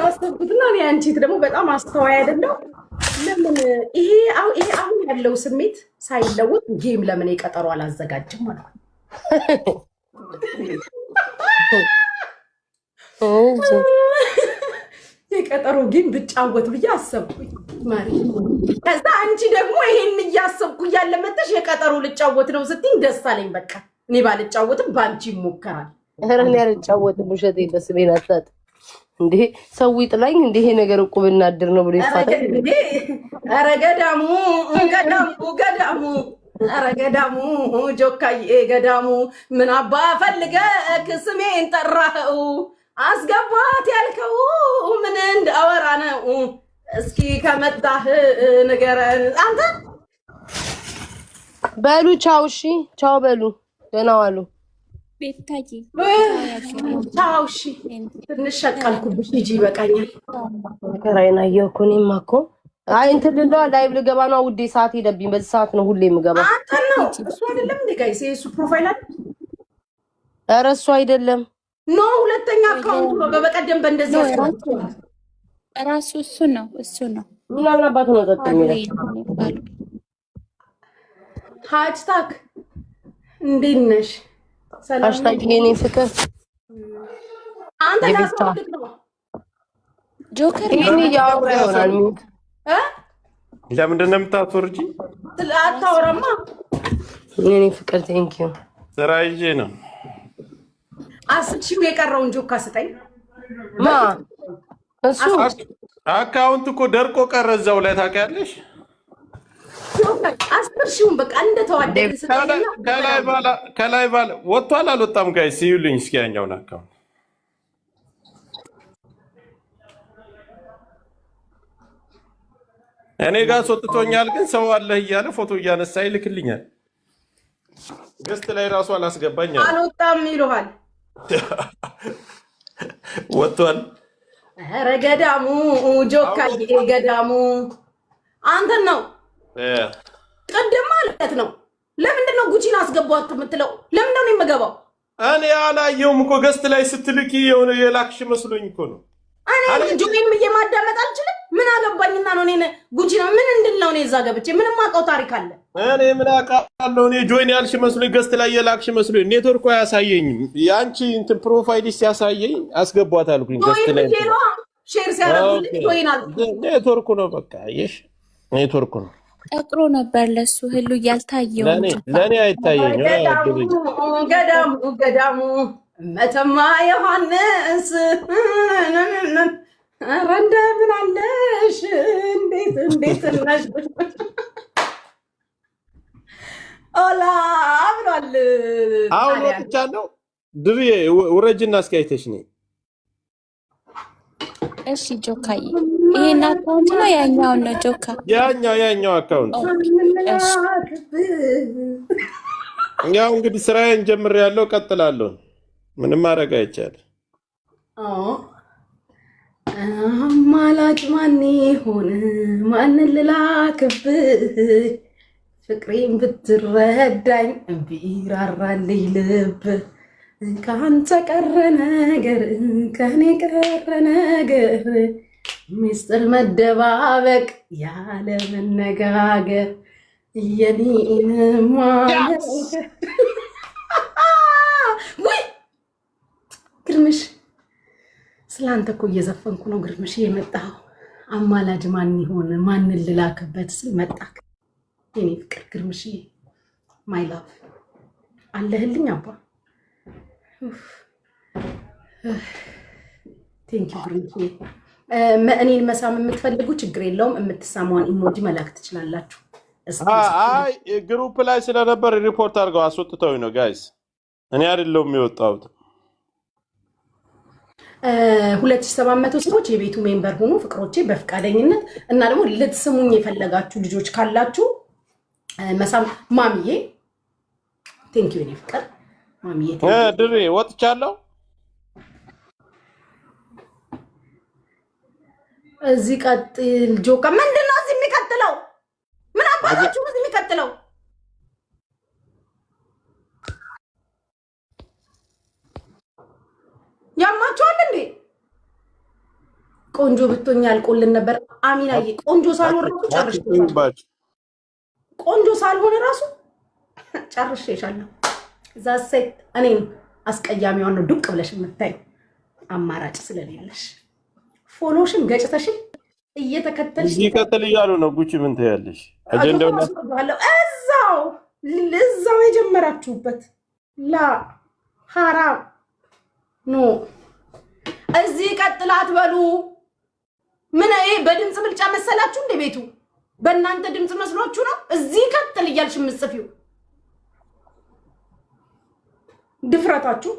አስተውኩትና እኔ አንቺ ደግሞ በጣም አስተዋይ አይደለም ለምን ይሄ አሁን ያለው ስሜት ሳይለወጥ ጌም ለምን የቀጠሮ አላዘጋጅም ማለት የቀጠሮ ጌም ብጫወት ብዬ አሰብኩኝ ማሪ ከዛ አንቺ ደግሞ ይሄን እያሰብኩ ያለ መተሽ የቀጠሮ ልጫወት ነው ስትይ ደስ አለኝ በቃ እኔ ባልጫወትም ባንቺ ይሞከራል እረን ያልጫወትም ውሸት የለስቤን አጣጥ እንዴ ሰው ይጥላኝ እንዴ ይሄ ነገር እኮ ብናድር ነው ብሎ ይፋታል እንዴ ኧረ ገዳሙ ኧረ ገዳሙ ጆካዬ ገዳሙ ምን አባ ፈልገህ ስሜን ጠራኸው አስገባት ያልከው ምን እንዳወራ ነው እስኪ ከመጣህ ንገረን አንተ በሉ ቻው እሺ ቻው በሉ ደህና ዋሉ ቤታዬ ቻው እሺ ትንሽ ሸቀልኩብሽ ሂጂ ይበቃኛል ከራይና የኮኔማ እኮ አይ እንትን ልለው ላይቭ ልገባ ነው ውዴ ሰዓት ሄደብኝ በዚህ ሰዓት ነው ሁሌ የምገባው አንተ ነው እሱ አይደለም እንዴ ጋይስ እሱ ፕሮፋይል አለ ኧረ እሱ አይደለም ኖ ሁለተኛ አካውንት ነው በበቀደም በእንደዚህ ራሱ እሱ ነው ምናምን አባቱ ነው ተጠቅሚ ሃሽታግ እንዴት ነሽ ሰላም ሃሽታግ የኔ ፍቅር አንተ ላስወድቅ ነው ጆከር ይሄን ያወራ ይሆናል ለምንድን ነው የምታወርጂ አታወራማ የኔ ፍቅር ቴንክ ዩ ስራ ይዤ ነው 10,000 የቀረውን ጆካ ስጠኝ ማ እሱ አካውንት እኮ ደርቆ ቀረ እዛው ላይ ታውቂያለሽ 10,000 በቃ እንደተዋደደ ስጠኝና ከላይ ባለ ወጥቷል አልወጣም ጋይስ ይዩልኝ እስኪ ያኛውን አካውንት እኔ ጋር ወጥቶኛል ግን ሰው አለ እያለ ፎቶ እያነሳ ይልክልኛል ገስት ላይ ራሱ አላስገባኛል አልወጣም ይሉሃል ወጥቷል ኧረ ገዳሙ ጆካዬ ገዳሙ አንተ ነው ቅድም ማለት ነው ለምንድን ነው ጉቺን አስገባዋት የምትለው ለምንድን ነው የምገባው እኔ አላየሁም እኮ ገስት ላይ ስትልኪ የሆነ የላክሽ መስሎኝ እኮ ነው እኔ ጆይን ብዬ ማዳመጥ አልችልም ምን አገባኝና ነው እኔ ጉቺ ነው ምን እንድለው ነው እዛ ገብቼ ምንም አውቀው ታሪክ አለ እኔ ምን አውቃለሁ እኔ ጆይን ያልሽ መስሎኝ ገስት ላይ የላክሽ መስሎኝ ኔትወርኩ አያሳየኝም ያንቺ እንትን ፕሮፋይልስ ያሳየኝ አስገቧት አልኩኝ ገስት ላይ ሼር ሲያደርጉልኝ ጆይን አልኩኝ ኔትወርኩ ነው በቃ አየሽ ኔትወርኩ ነው ጠቅሮ ነበር ለሱ ህሉ ያልታየው ለኔ አይታየኝ ገዳሙ መተማ ዮሐንስ ረንደ ምን አለሽ እንዴት ነሽ ኦላ ብሏል አሁን ወጥቻለሁ ድርዬ ወረጅና አስካይተሽ ነኝ እሺ ጆካዬ ይሄን አካውንት ነው ያኛው ነው ጆካ ያኛው አካውንት ያው እንግዲህ ስራዬን ጀምሬያለሁ ቀጥላለሁ ምንም ማድረግ አይቻልም አማላጭ ማን ይሆን ማንን ልላክብህ ፍቅሬን ብትረዳኝ ቢራራልኝ ልብ ከአንተ ቀረ ነገር ከኔ ቀረ ነገር ሚስጥር መደባበቅ ያለ መነጋገር የኔንማ ወይ ግርምሽ ስላንተ እኮ እየዘፈንኩ ነው ግርምሽ የመጣው አማላጅ ማን ይሆን ማንን ልላክበት ስል መጣክ የኔ ፍቅር ግርምሽ ማይ ላቭ አለህልኝ አባ ቴንክ ዩ ግርምሽ እኔን መሳም የምትፈልጉ ችግር የለውም የምትሳማውን ኢሞጂ መላክ ትችላላችሁ አይ ግሩፕ ላይ ስለነበር ሪፖርት አድርገው አስወጥተውኝ ነው ጋይስ እኔ አይደለሁም የወጣሁት 2700 ሰዎች የቤቱ ሜምበር ሆኑ ፍቅሮቼ በፍቃደኝነት እና ደግሞ ልትስሙኝ የፈለጋችሁ ልጆች ካላችሁ መሳም ማሚዬ ቴንክ ዩ እኔ ፍቅር ማሚዬ ድሬ ወጥቻለሁ እዚህ ቀጥል ጆካ ምንድነው እዚህ የሚቀጥለው ምን አባታችሁ እዚህ የሚቀጥለው ያማችኋል እንዴ ቆንጆ ብትሆኛ አልቆልን ነበር አሚናዬ ቆንጆ ሳልሆን ራሱ ጨርሼሻለሁ ቆንጆ ሳልሆን ራሱ ጨርሼሻለሁ ዛሴት እኔን አስቀያሚዋን ነው ዱቅ ብለሽ የምታይ አማራጭ ስለሌለሽ ፎሎሽን ገጭተሽን እየተከተልሽ ይቀጥል እያሉ ነው ጉቺ ምን ትያለሽ አጀንዳው እዛው የጀመራችሁበት ላ ሐራም ኖ እዚህ ቀጥላት በሉ ምን ይሄ በድምጽ ብልጫ መሰላችሁ እንደ ቤቱ በእናንተ ድምጽ መስሏችሁ ነው እዚህ ቀጥል እያልሽ የምትጽፊው ድፍረታችሁ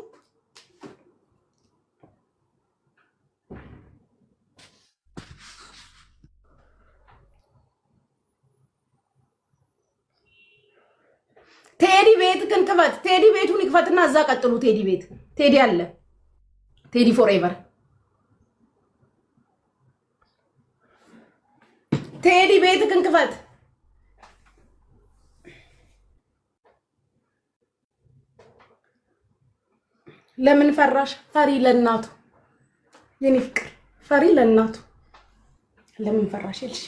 ቴዲ ቤት ክንክፈት ቴዲ ቤቱን ይክፈትና እዛ ቀጥሉ ቴዲ ቤት ቴዲ አለ ቴዲ ፎርኤቨር ቴዲ ቤት ክንክፈት ለምን ፈራሽ ፈሪ ለናቱ የኔ ፍቅር ፈሪ ለናቱ ለምን ፈራሽ እልሽ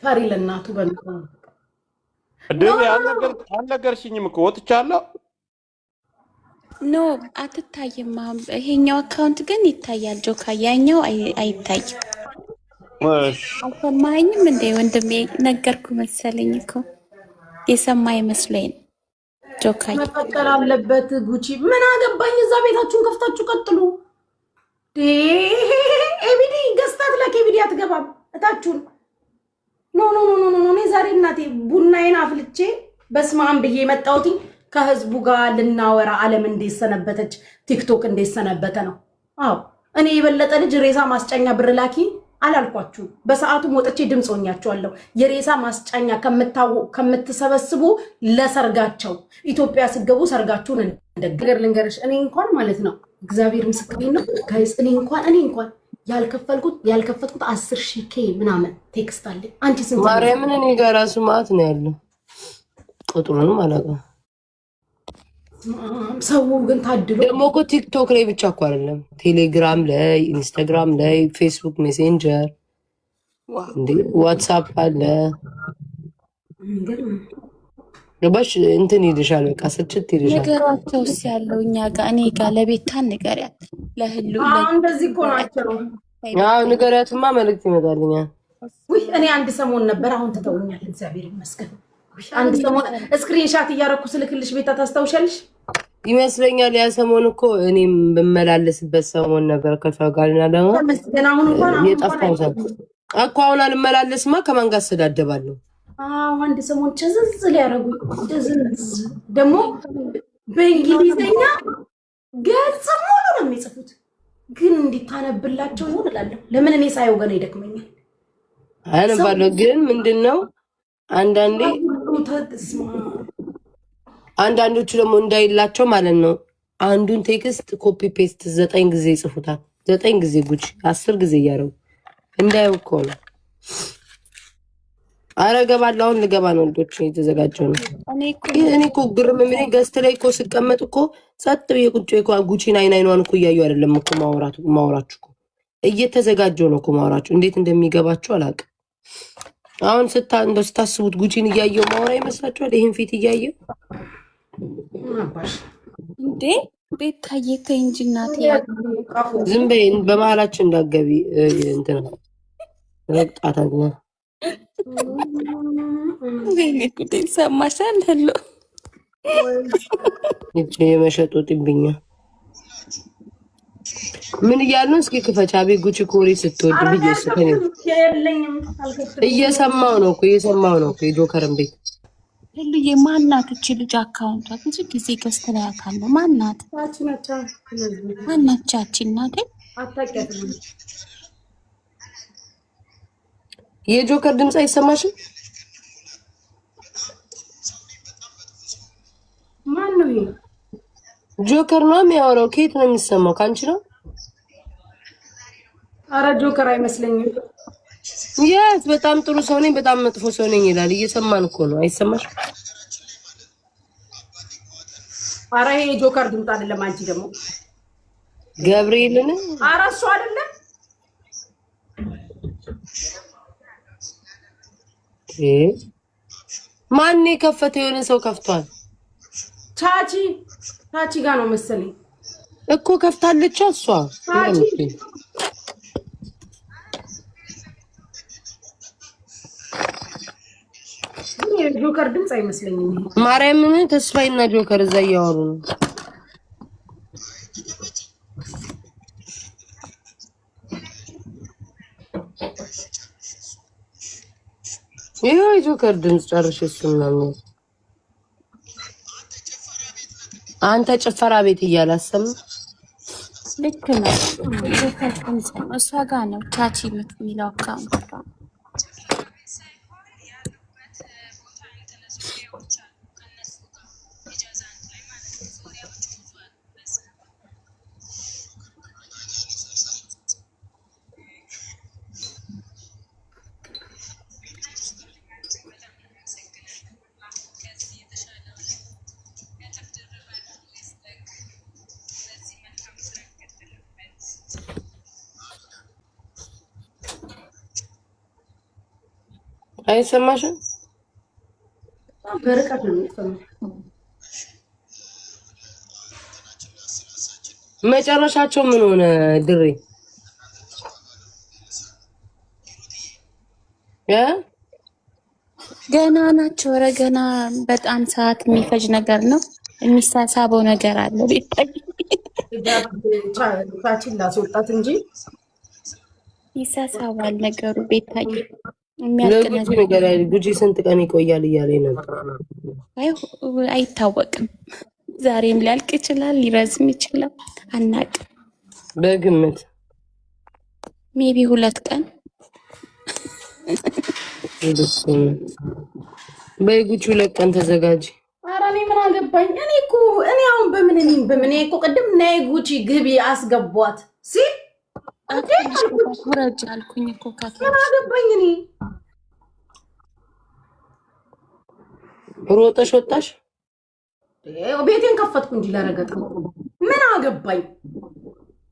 ፈሪ ለናቱ በሚሆን ድሬ አልነገርሽኝም እኮ ወጥቻለሁ ኖ አትታይም ይሄኛው አካውንት ግን ይታያል ጆካ ያኛው አይታይም አልሰማኸኝም እንዴ ወንድሜ ነገርኩ መሰለኝ እኮ የሰማ ይመስለኝ ጆካ መቀጠል አለበት ጉቺ ምን አገባኝ እዛ ቤታችሁን ከፍታችሁ ቀጥሉ ኤቢዲ ገስታት ለኬቢዲ አትገባም እታችሁን ኖ እኔ ዛሬ እናቴ ቡናዬን አፍልቼ በስማም ብዬ መጣሁት ከህዝቡ ጋር ልናወራ ዓለም እንዴት ሰነበተች ቲክቶክ እንዴት ሰነበተ ነው አዎ እኔ የበለጠ ልጅ ሬሳ ማስጫኛ ብር ላኪ አላልኳችሁ በሰዓቱ ወጥቼ ድምጽ ሆኛችኋለሁ የሬሳ ማስጫኛ ከምትሰበስቡ ለሰርጋቸው ኢትዮጵያ ሲገቡ ሰርጋችሁን እንደገር ልንገርሽ እኔ እንኳን ማለት ነው እግዚአብሔር ምስክሬ ነው ጋይስ እኔ እንኳን ያልከፈትኩት 10,000 ምናምን ቴክስት አለ አንቺ ስንት ማርያምን እኔ ጋር ራሱ ማት ነው ያለው ቁጥሩንም አላውቅም ሰው ግን ታድሎ ደግሞ እኮ ቲክቶክ ላይ ብቻ እኮ አይደለም፣ ቴሌግራም ላይ፣ ኢንስታግራም ላይ፣ ፌስቡክ ሜሴንጀር፣ ዋትስአፕ አለ። ገባሽ? እንትን ይልሻል፣ በቃ ስልችት ይልሻል። ነገሯቸውስ ያለው እኛ ጋር እኔ ጋር ለቤታ ንገሪያት ለህሉ እንደዚህ እኮ ናቸው። ንገሪያትማ መልዕክት ይመጣልኛል። ውይ እኔ አንድ ሰሞን ነበር፣ አሁን ተተውኛል። እግዚአብሔር ይመስገን። አንድ ሰሞን ስክሪንሻት እያረኩ ስልክልሽ ቤታ ታስታውሻለሽ ይመስለኛል። ያ ሰሞን እኮ እኔም በመላለስበት ሰሞን ነበር ከፈጋልና ደግሞ ተመስገን። አሁን እንኳን የጠፋው ሰው እኮ አሁን አልመላለስማ ከማን ጋር አስተዳደባለሁ? አንድ ሰሞን ጭዝዝ ሊያረጉ ጭዝዝ ደግሞ በእንግሊዘኛ ገጽ ሙሉ ነው የሚጽፉት። ግን እንዲታነብላቸው ይሆን እላለሁ። ለምን እኔ ሳየው ገና ይደክመኛል። አነባለሁ ግን ምንድነው አንዳንዶቹ ደግሞ እንዳይላቸው ማለት ነው። አንዱን ቴክስት ኮፒ ፔስት 9 ጊዜ ይጽፉታል። 9 ጊዜ ጉጭ 10 ጊዜ እያረጉ እንዳይው እኮ ነው። አረ ገባለሁ። አሁን ልገባ ነው። ልጆች እየተዘጋጀው ነው። እኔ እኮ ግርም የሚለኝ ገስት ላይ እኮ ስቀመጥ እኮ ጸጥ ብዬ ቁጭ እኮ ጉቺን አይኗን እኮ እያዩ አይደለም እኮ ማውራችሁ እኮ እየተዘጋጀው ነው እኮ ማውራችሁ። እንዴት እንደሚገባችሁ አላውቅም። አሁን ስታስቡት ጉቺን እያየው ማውራ ይመስላችኋል? ይሄን ፊት እያየው እንዴ ቤታዬ ተይ እንጂ እናቴ። ዝም በይ፣ በመሀላችን እንዳትገቢ። እንትን ረግጣታኛ ወይኔ ጉዴ ሰማሻል? ሄሎ እቺ የመሸጡ ጥብኛ ምን እያልን እስኪ ክፈቻ። አቤት ጉቺ ኮሪ ስትወድ ብዬስከኝ እየሰማው ነው እኮ የጆከርን ቤት ሄሉዬ ማናት እቺ ልጅ? አካውንቷ ብዙ ጊዜ ገዝተላታለሁ። ማናት ቻቺ እናቴ? የጆከር ድምፅ አይሰማሽም? ማን ነው? ጆከር ነው የሚያወራው። ከየት ነው የሚሰማው? ካንቺ ነው? አረ ጆከር አይመስለኝም። የስ በጣም ጥሩ ሰው ነኝ፣ በጣም መጥፎ ሰው ነኝ ይላል። እየሰማን እኮ ነው። አይሰማሽ? አረ ይሄ ጆከር ድምፅ አይደለም። አንቺ ደግሞ ገብርኤልን አረ እሱ አይደለም። ማን የከፈተ? የሆነ ሰው ከፍቷል። ቻቺ ጋር ነው መሰለኝ እኮ ከፍታለች እሷ። ጆከር ድምፅ አይመስለኝም። ማርያምን ተስፋይና ጆከር እዛ እያወሩ ነው። ይሄ ጆከር ድምፅ ጨርሽ። እሱና አንተ ጭፈራ ቤት እያላሰም ልክ ነው። ጆከር ድምፅ ነው። እሷ ጋር ነው ቻቺ የምትሚለው አካውንት አይሰማሽም? በርቀት ነው የሚሰማው። መጨረሻቸው ምን ሆነ? ድሬ ገና ናቸው። ኧረ ገና በጣም ሰዓት የሚፈጅ ነገር ነው። የሚሳሳበው ነገር አለ። ቻቺን ላስወጣት እንጂ ይሳሳባል ነገሩ። ቤታዬ ጉጂ ስንት ቀን ይቆያል እያለኝ ነበር። አይታወቅም። ዛሬም ሊያልቅ ይችላል፣ ሊረዝም ይችላል፣ አናውቅም። በግምት ሜቢ 2 ቀን በጉጂ 2 ቀን ተዘጋጂ። ኧረ እኔ ምን አገባኝ? እኔ አሁን በምን እኮ ቅድም ነይ ጉቺ ግቢ አስገቧት ሲል ውረጅ አልኩኝ እኮ ምን አገባኝ? እኔ ሮጠሽ ወጣሽ። ቤቴን ከፈትኩ እንጂ ለረገጥ ምን አገባኝ?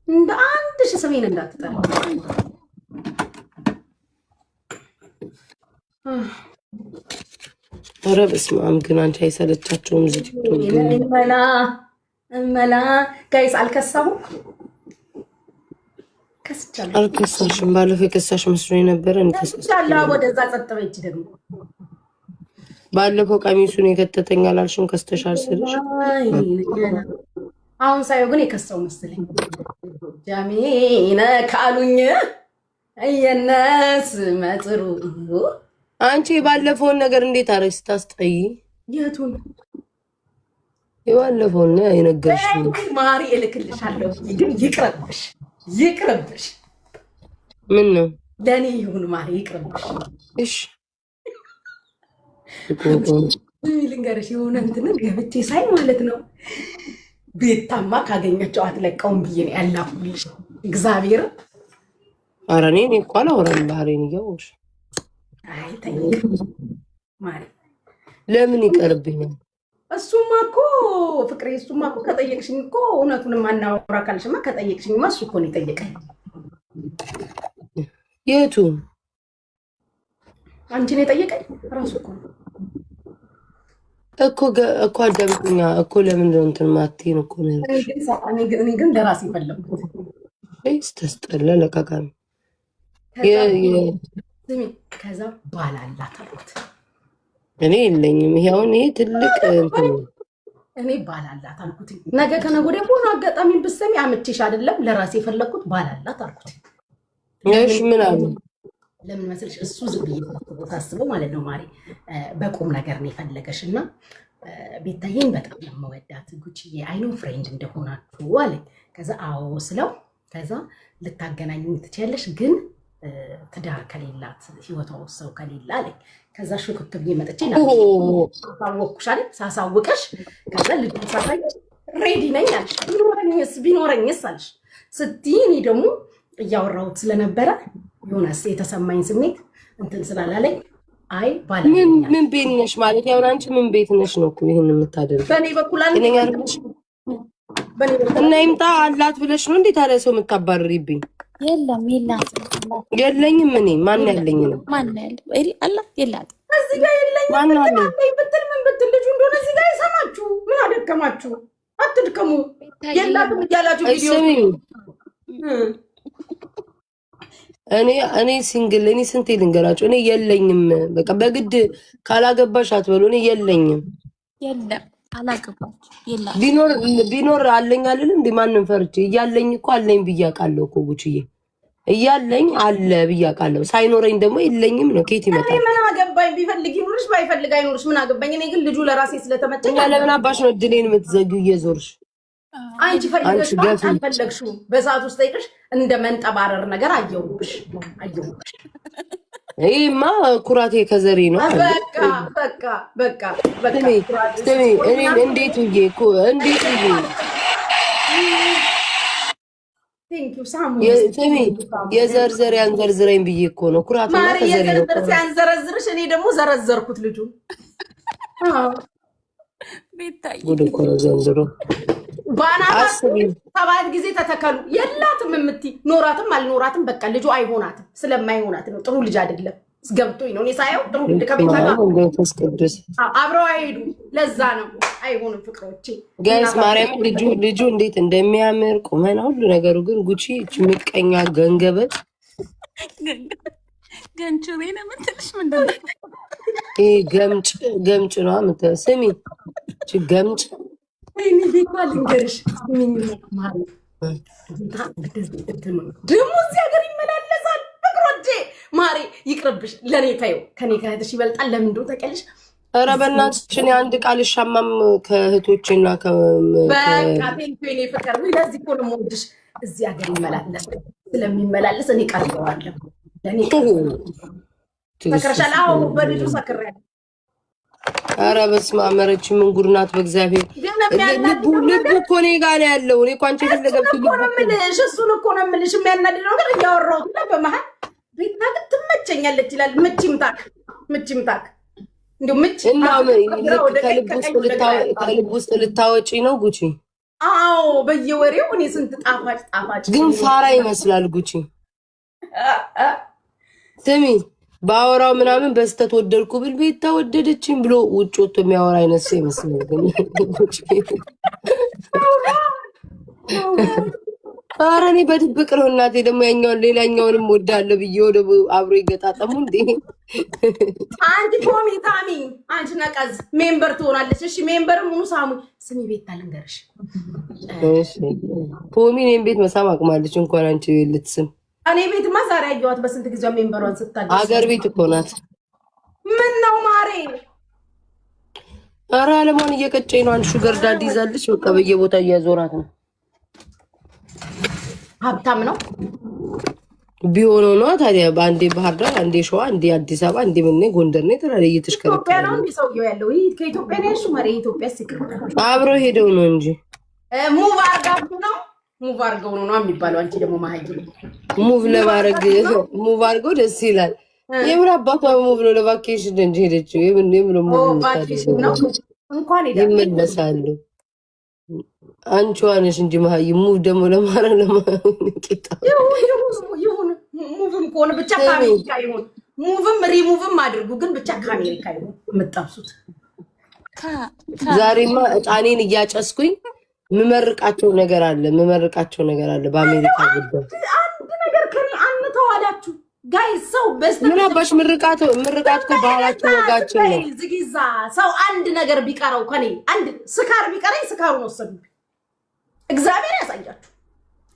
እንደ አንድ ሺህ ስሜን እንዳትጠራ። ኧረ በስመ አብ ግን አንቺ አይሰለቻቸውም? እዚህ እመላ ጋይስ አልከሳሁም። ከስቻለሁ። አልከሳሽም። ባለፈው የከሳሽ መስሎኝ ነበር። ከስቻለሁ። ወደዛ ጸጥ በይ። እጅ ደግሞ ባለፈው ቀሚሱን የከተተኝ አላልሽም? ከስተሻል ስልሽ አሁን ሳየው ግን የከሳው መስለኝ። ጃሚነ ካሉኝ እየነስ መጥሩ አንቺ ባለፈውን ነገር እንዴት አረግሽ? ስታስጠይ የቱን የባለፈውን የነገርሽኝ ማሪ እልክልሻለሁ። ግን ይቅርብሽ። ምን ነው ለኔ ይሁን ማሪ ይቅርብሽ። እሺ ልንገርሽ የሆነ እንትን ገብቼ ሳይ ማለት ነው ቤታማ ካገኘችው አትለቀውም ብዬ ነው ያላኩልሽ። እግዚአብሔር ኧረ እኔ እኮ አላወራም ባህሬን እያወቅሽ። አይ ተይ ማሪ ለምን ይቀርብኛል? እሱማ እኮ ፍቅሬ፣ እሱማ እኮ ከጠየቅሽኝ እኮ እውነቱን ማናወራ ካልሽማ ከጠየቅሽኝማ እሱ እኮ ነው የጠየቀኝ። የቱ አንቺን የጠየቀኝ ራሱ እኮ ነው እኮ አዳምጡኛ እኮ ለምንድን ነው እንትን ማትይን እኮ ነው። እኔ ግን ለራሴ ፈለኩት። ስተስጠላ ለቃቃሚ ስሚ፣ ከዛ ባላላት አልኩት። እኔ የለኝም። ይሄ አሁን ይሄ ትልቅ እኔ ባላላት አልኩት። ነገ ከነገ ወዲያ በሆነ አጋጣሚ ብትሰሚ አምቼሽ አይደለም ለራሴ የፈለኩት ባላላት አልኩት። እሺ ምን አለ? ለምን መስልሽ? እሱ ዝም ብዬ ታስበው ማለት ነው ማሪ በቁም ነገር ነው የፈለገሽ እና ቤታዬን በጣም ነው የምወዳት ጉቺዬ አይኖ ፍሬንድ እንደሆናችሁ አለ። ከዛ አዎ ስለው ከዛ ልታገናኙኝ ትችያለሽ ግን ትዳር ከሌላት ህይወቷ ሰው ከሌላ አለ። ከዛ ሹክክ ብዬ መጥቼ ሳሳወቅኩሽ አይደል? ሳሳውቅሽ ከዛ ልጅ ሳሳይ ሬዲ ነኝ አልሽ። ቢኖረኝስ አልሽ ስትይ እኔ ደግሞ እያወራሁት ስለነበረ ዮናስ የተሰማኝ ስሜት እንትን ስላላለኝ አይ ባላ ምን ቤት ነሽ ማለት ያው አንቺ ምን ቤት ነሽ ነው እኮ ይሄን የምታደርገው? በኔ በኩል እና ይምጣ አላት ብለሽ ነው እንዴት አለ ሰው የምታባርሪብኝ? የለም የለኝም። እኔ ማን ያለኝ ነው? ማን ያለው አላት የላት እዚህ ጋር የለኝም። ማን አለ ብትል ምን ብትል ልጁ እንደሆነ እዚህ ጋር ይሰማችሁ። ምን አደከማችሁ? አትድከሙ። የላትም እያላችሁ ቪዲዮ እኔ ሲንግል እኔ ስንቴ ልንገራቸው። እኔ የለኝም። በቃ በግድ ካላገባሽ አትበሉ። እኔ የለኝም። የለም አላገባች የለም። ቢኖር አለኝ አልልም እንዴ? ማንም ፈርቼ እያለኝ እኮ አለኝ ብያቃለሁ እኮ ጉቺዬ። እያለኝ አለ ብያቃለሁ። ሳይኖረኝ ደግሞ የለኝም ነው። ከየት ይመጣል? ምን አገባኝ? ቢፈልግ ይኑርሽ ባይፈልግ አይኑርሽ ምን አገባኝ? እኔ ግን ልጁ ለራሴ ስለተመቸኝ ለምን አባሽ ነው እድሌን የምትዘጊው እየዞርሽ? አንቺ ፈልገሽ አልፈለግሽው በሰዓት ውስጥ ጠይቅሽ እንደ መንጠባረር ነገር አየሁብሽ። ይሄማ ኩራቴ ከዘሬ ነው። በቃ ስሚ እኔ እንዴት ብዬ ስሚ የዘርዘር ያንዘርዝረኝ ብዬ እኮ ነው። ኩራቴ ከዘሬ ነው። ሲያንዘረዝርሽ እኔ ደግሞ ዘረዘርኩት ልጁ። ጉድ እኮ ነው ዘንድሮ። ባናት 7 ጊዜ ተተከሉ። የላትም የምትይ ኖራትም አልኖራትም በቃ ልጁ አይሆናትም። ስለማይሆናት ነው። ጥሩ ልጅ አይደለም። ገብቶኝ ነው። እኔ ሳየው ጥሩ ልጅ ከቤታ ጋር አብረው አይሄዱ። ለዛ ነው አይሆንም። ፍቅሮቼ ጋይስ ማርያም ልጁ እንዴት እንደሚያምር ቁመና ሁሉ ነገሩ ግን ጉቺ ምቀኛ ገንገበት ገንቹሬ ነው የምትልሽ ምንድን ነው? ይሄ ገምጭ ነው የምትለው። ስሚ ገምጭ ወይኔ ቤቷ ልንገርሽ ደግሞ እዚህ ሀገር ይመላለሳል። ፍቅሮቼ ማሪ ይቅርብሽ። ለእኔ ታየው ከኔ ከእህትሽ ይበልጣል። ለምን እንደው ታውቂያለሽ? ኧረ በእናትሽ እኔ አንድ ቃል ሻማም ከእህቶቼና በቃ ቴንኪው የኔ ፍቅር። ለዚህ እኮ ነው የምወድሽ። እዚህ ሀገር ይመላለስ ስለሚመላለስ እኔ ቀርበዋለሁ። ለእኔ ሰክረሻል? አዎ በልጁ ሰክሬያለሁ። ኧረ በስመ አብ መረች ምን ጉድ ናት በእግዚአብሔር። ልቡ እኮ እኔ ጋር ነው ያለው። እኔ እኮ አንቺ የፈለገብሽ እሱን እኮ ነው የምልሽ። የሚያናድድ ነገር እያወራሁት እና በመሀል ቤትና ግን ትመቸኛለች ይላል። ምችምታክ እንደው ምጭ እና ከልብ ውስጥ ልታወጪ ነው ጉቺ? አዎ በየወሬው እኔ ስንት ጣፋጭ ግን ፋራ ይመስላል ጉቺ። ስሚ ባወራው ምናምን በስተት ወደድኩ ብል ቤት ተወደደችኝ ብሎ ውጭ ወጥቶ የሚያወራ አይነት ሰው ይመስላል። ግን ጉቺ ኧረ እኔ በድብቅ ነው እናቴ። ደግሞ ያኛውን ሌላኛውንም ወዳለሁ ብዬ ወደ አብሮ ይገጣጠሙ እንዴ። አንቺ ፖሚታሚ አንቺ ነቀዝ ሜምበር ትሆናለች። እሺ ሜምበርም ሁኑ ሳሙ። ስሚ ቤት ታልንገርሽ። እሺ ፖሚ እኔም ቤት መሳም አቅማለች እንኳን አንቺ ልትስም። እኔ ቤት ማዛሪያ ያየዋት በስንት ጊዜው ሜምበሯን ስታደርግ አገር ቤት እኮ ናት። ምን ነው ማሬ? ኧረ አለማን እየቀጨኝ ነው። አንድ ሹገር ዳዲ ይዛለች። በቃ በየቦታ እያዞራት ነው። ሀብታም ነው ቢሆን ነው ታዲያ። በአንዴ ባህር ዳር፣ አንዴ ሸዋ፣ አንዴ አዲስ አበባ፣ አንዴ ምን ጎንደር ነው ተራለ እየተሽከረከረ ኢትዮጵያ ነው እንዴ ሰውየው ያለው? ይሄ ከኢትዮጵያ ነው ያልሽው? ማሬ ኢትዮጵያ ሲቀር አብረው ሄደው ነው እንጂ ሙቭ አርጋችሁ ነው ሙቭ አርገው ነው የሚባለው። አንቺ ደግሞ ማሀይል ሙቭ ለማድረግ ሙቭ አርገው ደስ ይላል። የምን አባቷ ሙቭ ነው? ለቫኬሽን እንጂ ሄደችው። የምን ሙቭ ነው? እንኳን ይመለሳሉ። አንቺ ዋነሽ እንጂ ማሀይ ሙቭ ደግሞ ለማረግ ለማቂጣ ይሁን ሙቭም ከሆነ ብቻ ከአሜሪካ ይሁን። ሙቭም ሪሙቭም አድርጉ፣ ግን ብቻ ከአሜሪካ ይሁን የምትጠብሱት። ዛሬማ እጣኔን እያጨስኩኝ ምመርቃቸው ነገር አለ በአሜሪካ ጉዳይ። አንድ ነገር ከኔ አንተዋላችሁ ጋይስ። ሰው ምን አባሽ ምርቃት እኮ ባህላችን ወጋችን ነው። ዝጊዛ ሰው አንድ ነገር ቢቀረው ከኔ አንድ ስካር ቢቀረኝ ስካሩን ወሰዱብኝ።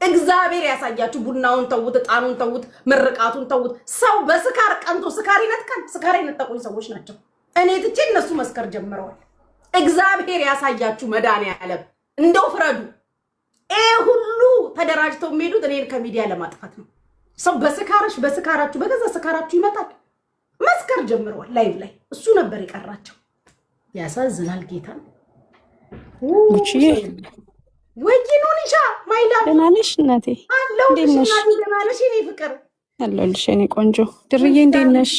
እግዚአብሔር ያሳያችሁ። ቡናውን ተውት፣ እጣኑን ተውት፣ ምርቃቱን ተውት። ሰው በስካር ቀንቶ ስካር ይነጥቃል። ስካር የነጠቁኝ ሰዎች ናቸው። እኔ ትቼ እነሱ መስከር ጀምረዋል። እግዚአብሔር ያሳያችሁ። መድኃኒዓለም እንደው ፍረዱ። ሁሉ ተደራጅተው የሚሄዱት እኔን ከሚዲያ ለማጥፋት ነው። ሰው በስካራችሁ በገዛ ስካራችሁ ይመጣል። መስከር ጀምረዋል ላይቭ ላይ። እሱ ነበር የቀራቸው። ያሳዝናል። ጌታ ጉቺዬ ወይኑንሻ ማይላ ደህና ነሽ እናቴ? እንዴት ነሽ? ደህና ነሽ የኔ ፍቅር? አለሁልሽ የኔ ቆንጆ ድርዬ። እንዴት ነሽ?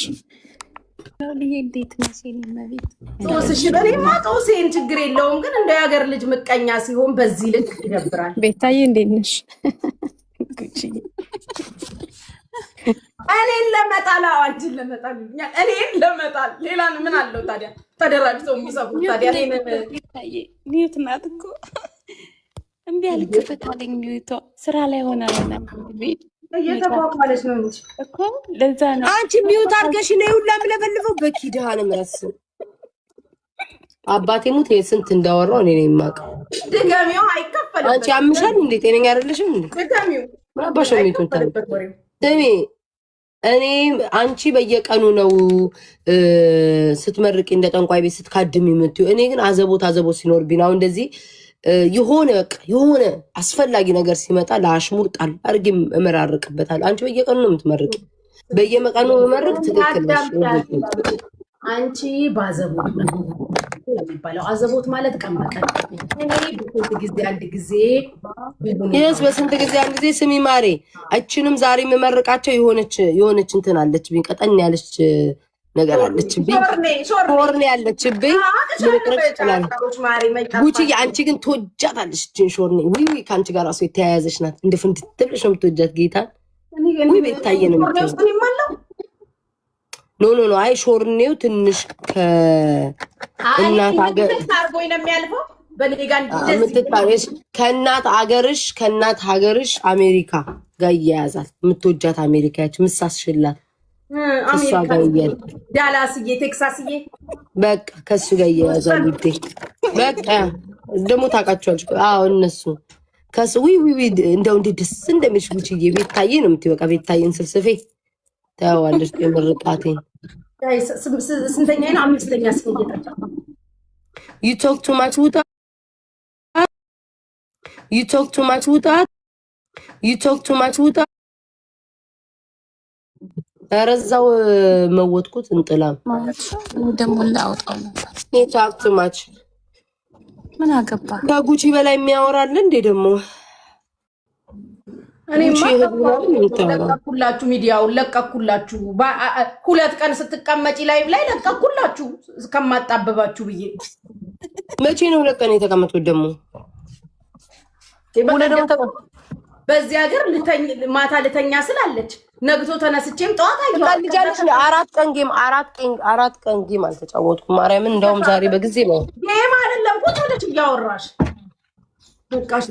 ልዬ እንዴት ነሽ የኔ መቤት? ጦስሽ በኔማ ጦሴን ችግር የለውም፣ ግን እንደ ሀገር ልጅ ምቀኛ ሲሆን በዚህ ልክ ይደብራል። ቤታዬ እንዴት ነሽ? ጉቺዬ እኔን ለመጣል አንቺን ለመጣል ይኛል። እኔን ለመጣል ሌላ ምን አለው ታዲያ? ተደራጅተው የሚሰፉት ታዲያ ቤታዬ ሚዩት ናት እኮ እምቢ አልከፈታለኝ። ሚዩቷ ስራ ላይ ሆና ነው ቤት እየተቋቋለች ነው እንጂ እኮ ለዛ ነው። አንቺ ሚዩት አድርገሽ ነው ሁላ ምለፈልፈው በኪዳነ ምሕረት አባቴ ሙት ስንት እንዳወራው እኔ ነኝ የማውቀው። ድጋሚው አይከፈልም። አንቺ አምሻል እንዴ? ጤነኛ አይደለሽም እንዴ? ድጋሚው ምናባሽ ነው ሚዩት ደሜ እኔ አንቺ በየቀኑ ነው ስትመርቂ እንደ ጠንቋይ ቤት ስትካድም የምትዩ። እኔ ግን አዘቦት ሲኖርብኝ ነው እንደዚህ የሆነ አስፈላጊ ነገር ሲመጣ ለአሽሙር ጣል አድርጌ እመራርቅበታለሁ። አንቺ በየቀኑ ነው የምትመርቂ። በየመቀኑ መመረቅ ትክክል ነሽ። አንቺ ባዘቦት ነው የሚባለው። አዘቦት ማለት ቀን በቀን እኔ በስንት ጊዜ አንድ ጊዜ በስንት ጊዜ አንድ ጊዜ። ስሚ ማሬ፣ እችንም ዛሬ የምመርቃቸው የሆነች እንትን አለችብኝ፣ ቀጠን ያለች ነገር አለችብኝ፣ ሾርኔ ያለችብኝ ምርቅርቅ ይችላል። ጉቺ አንቺ ግን ትወጃታለሽ እችን ሾርኔ። ውይ ከአንቺ ጋር ራሱ የተያያዘች ናት። እንደ ፍንድት ብለሽ ነው የምትወጃት። ጌታን ውይ ቤታዬ ነው ኖ አይ ሾርኔው ትንሽ ከእናት ሀገር ከእናት ሀገርሽ አሜሪካ ጋር እያያዛት የምትወጃት አሜሪካ ያች ምሳስሽላት እሷ ጋር እያል ዳላስዬ ቴክሳስዬ በቃ ከሱ ጋር እያያዛል። ውዴ በቃ ደግሞ ታውቃቸዋለች። አዎ እነሱ ከሱ ውይ እንደው እንዴት ደስ እንደሚልሽ ጉቺዬ። ቤታዬ ነው የምትይው። በቃ ቤታዬን ስልስፌ ታዋለች። የምርቃቴን ስንተኛ ነው? አምስተኛ ስንት እየጠጣ you talk too much ውጣ ውጣ። ረዛው መወጥኩት እንጥላም ደግሞ ላውጣው ነበር። you talk too much ምን አገባ? ከጉቺ በላይ የሚያወራል እንዴ ደግሞ? እኔማ ለቀኩላችሁ፣ ሚዲያውን ለቀኩላችሁ። 2 ቀን ስትቀመጪ ላይቭ ላይ ለቀኩላችሁ እስከማጣበባችሁ ብዬ። መቼ ነው 2 ቀን የተቀመጥኩት ደግሞ? በዚህ ሀገር ማታ ልተኛ ስላለች ነግቶ ተነስቼም ጠዋት አየሁ። 4 ቀን ጌም አልተጫወትኩም። ማርያምን እንደውም ዛሬ በጊዜ ነው። ጌም አይደለም ቁጭ ብለሽ እያወራሽ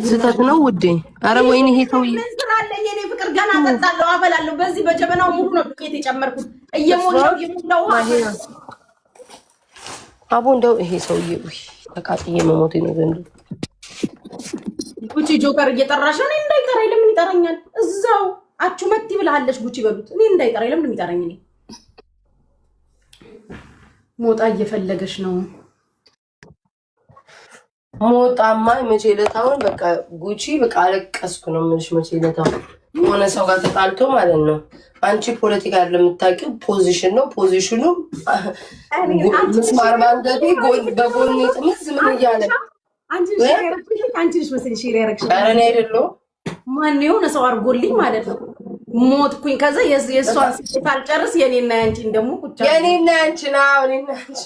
ስህተት ነው ውዴ። አረ ወይኔ ይሄ ሰውዬ ምን ስላለኝ የኔ ፍቅር ገና ጠጣለሁ፣ አበላለሁ። በዚህ በጀበናው ሙሉ ነው ዱቄት የጨመርኩት እየሞላው አቦ። እንደው ይሄ ሰውዬ ተቃጥዬ መሞቴ ነው ዘንድሮ። ጉቺ ጆከር እየጠራሽ ነው። እኔ እንዳይጠራኝ ለምን ይጠራኛል? እዛው አቹመቲ ብላለች ጉቺ በሉት። እኔ እንዳይጠራኝ ለምን ይጠራኝ? እኔ ሞጣ እየፈለገሽ ነው። ሞጣማ መቼ ለታውን በቃ ጉቺ በቃ አለቀስኩ ነው የምልሽ። መቼ ለታው የሆነ ሰው ጋር ተጣልቶ ማለት ነው። አንቺ ፖለቲካ ለምታውቂው ፖዚሽን ነው። ፖዚሽኑ ምስማር ባንገቴ በጎን ጥምዝ ምን እያለ አንቺ ልጅ መሰለኝ ሼር ያረግሽ። ኧረ እኔ አይደለሁም። ማን የሆነ ሰው አድርጎልኝ ማለት ነው። ሞትኩኝ። ከዛ የእሷን ስኬት አልጨርስ የኔና ያንቺን ደግሞ ቁጫ የኔና ያንቺ ነው። እኔና ያንቺ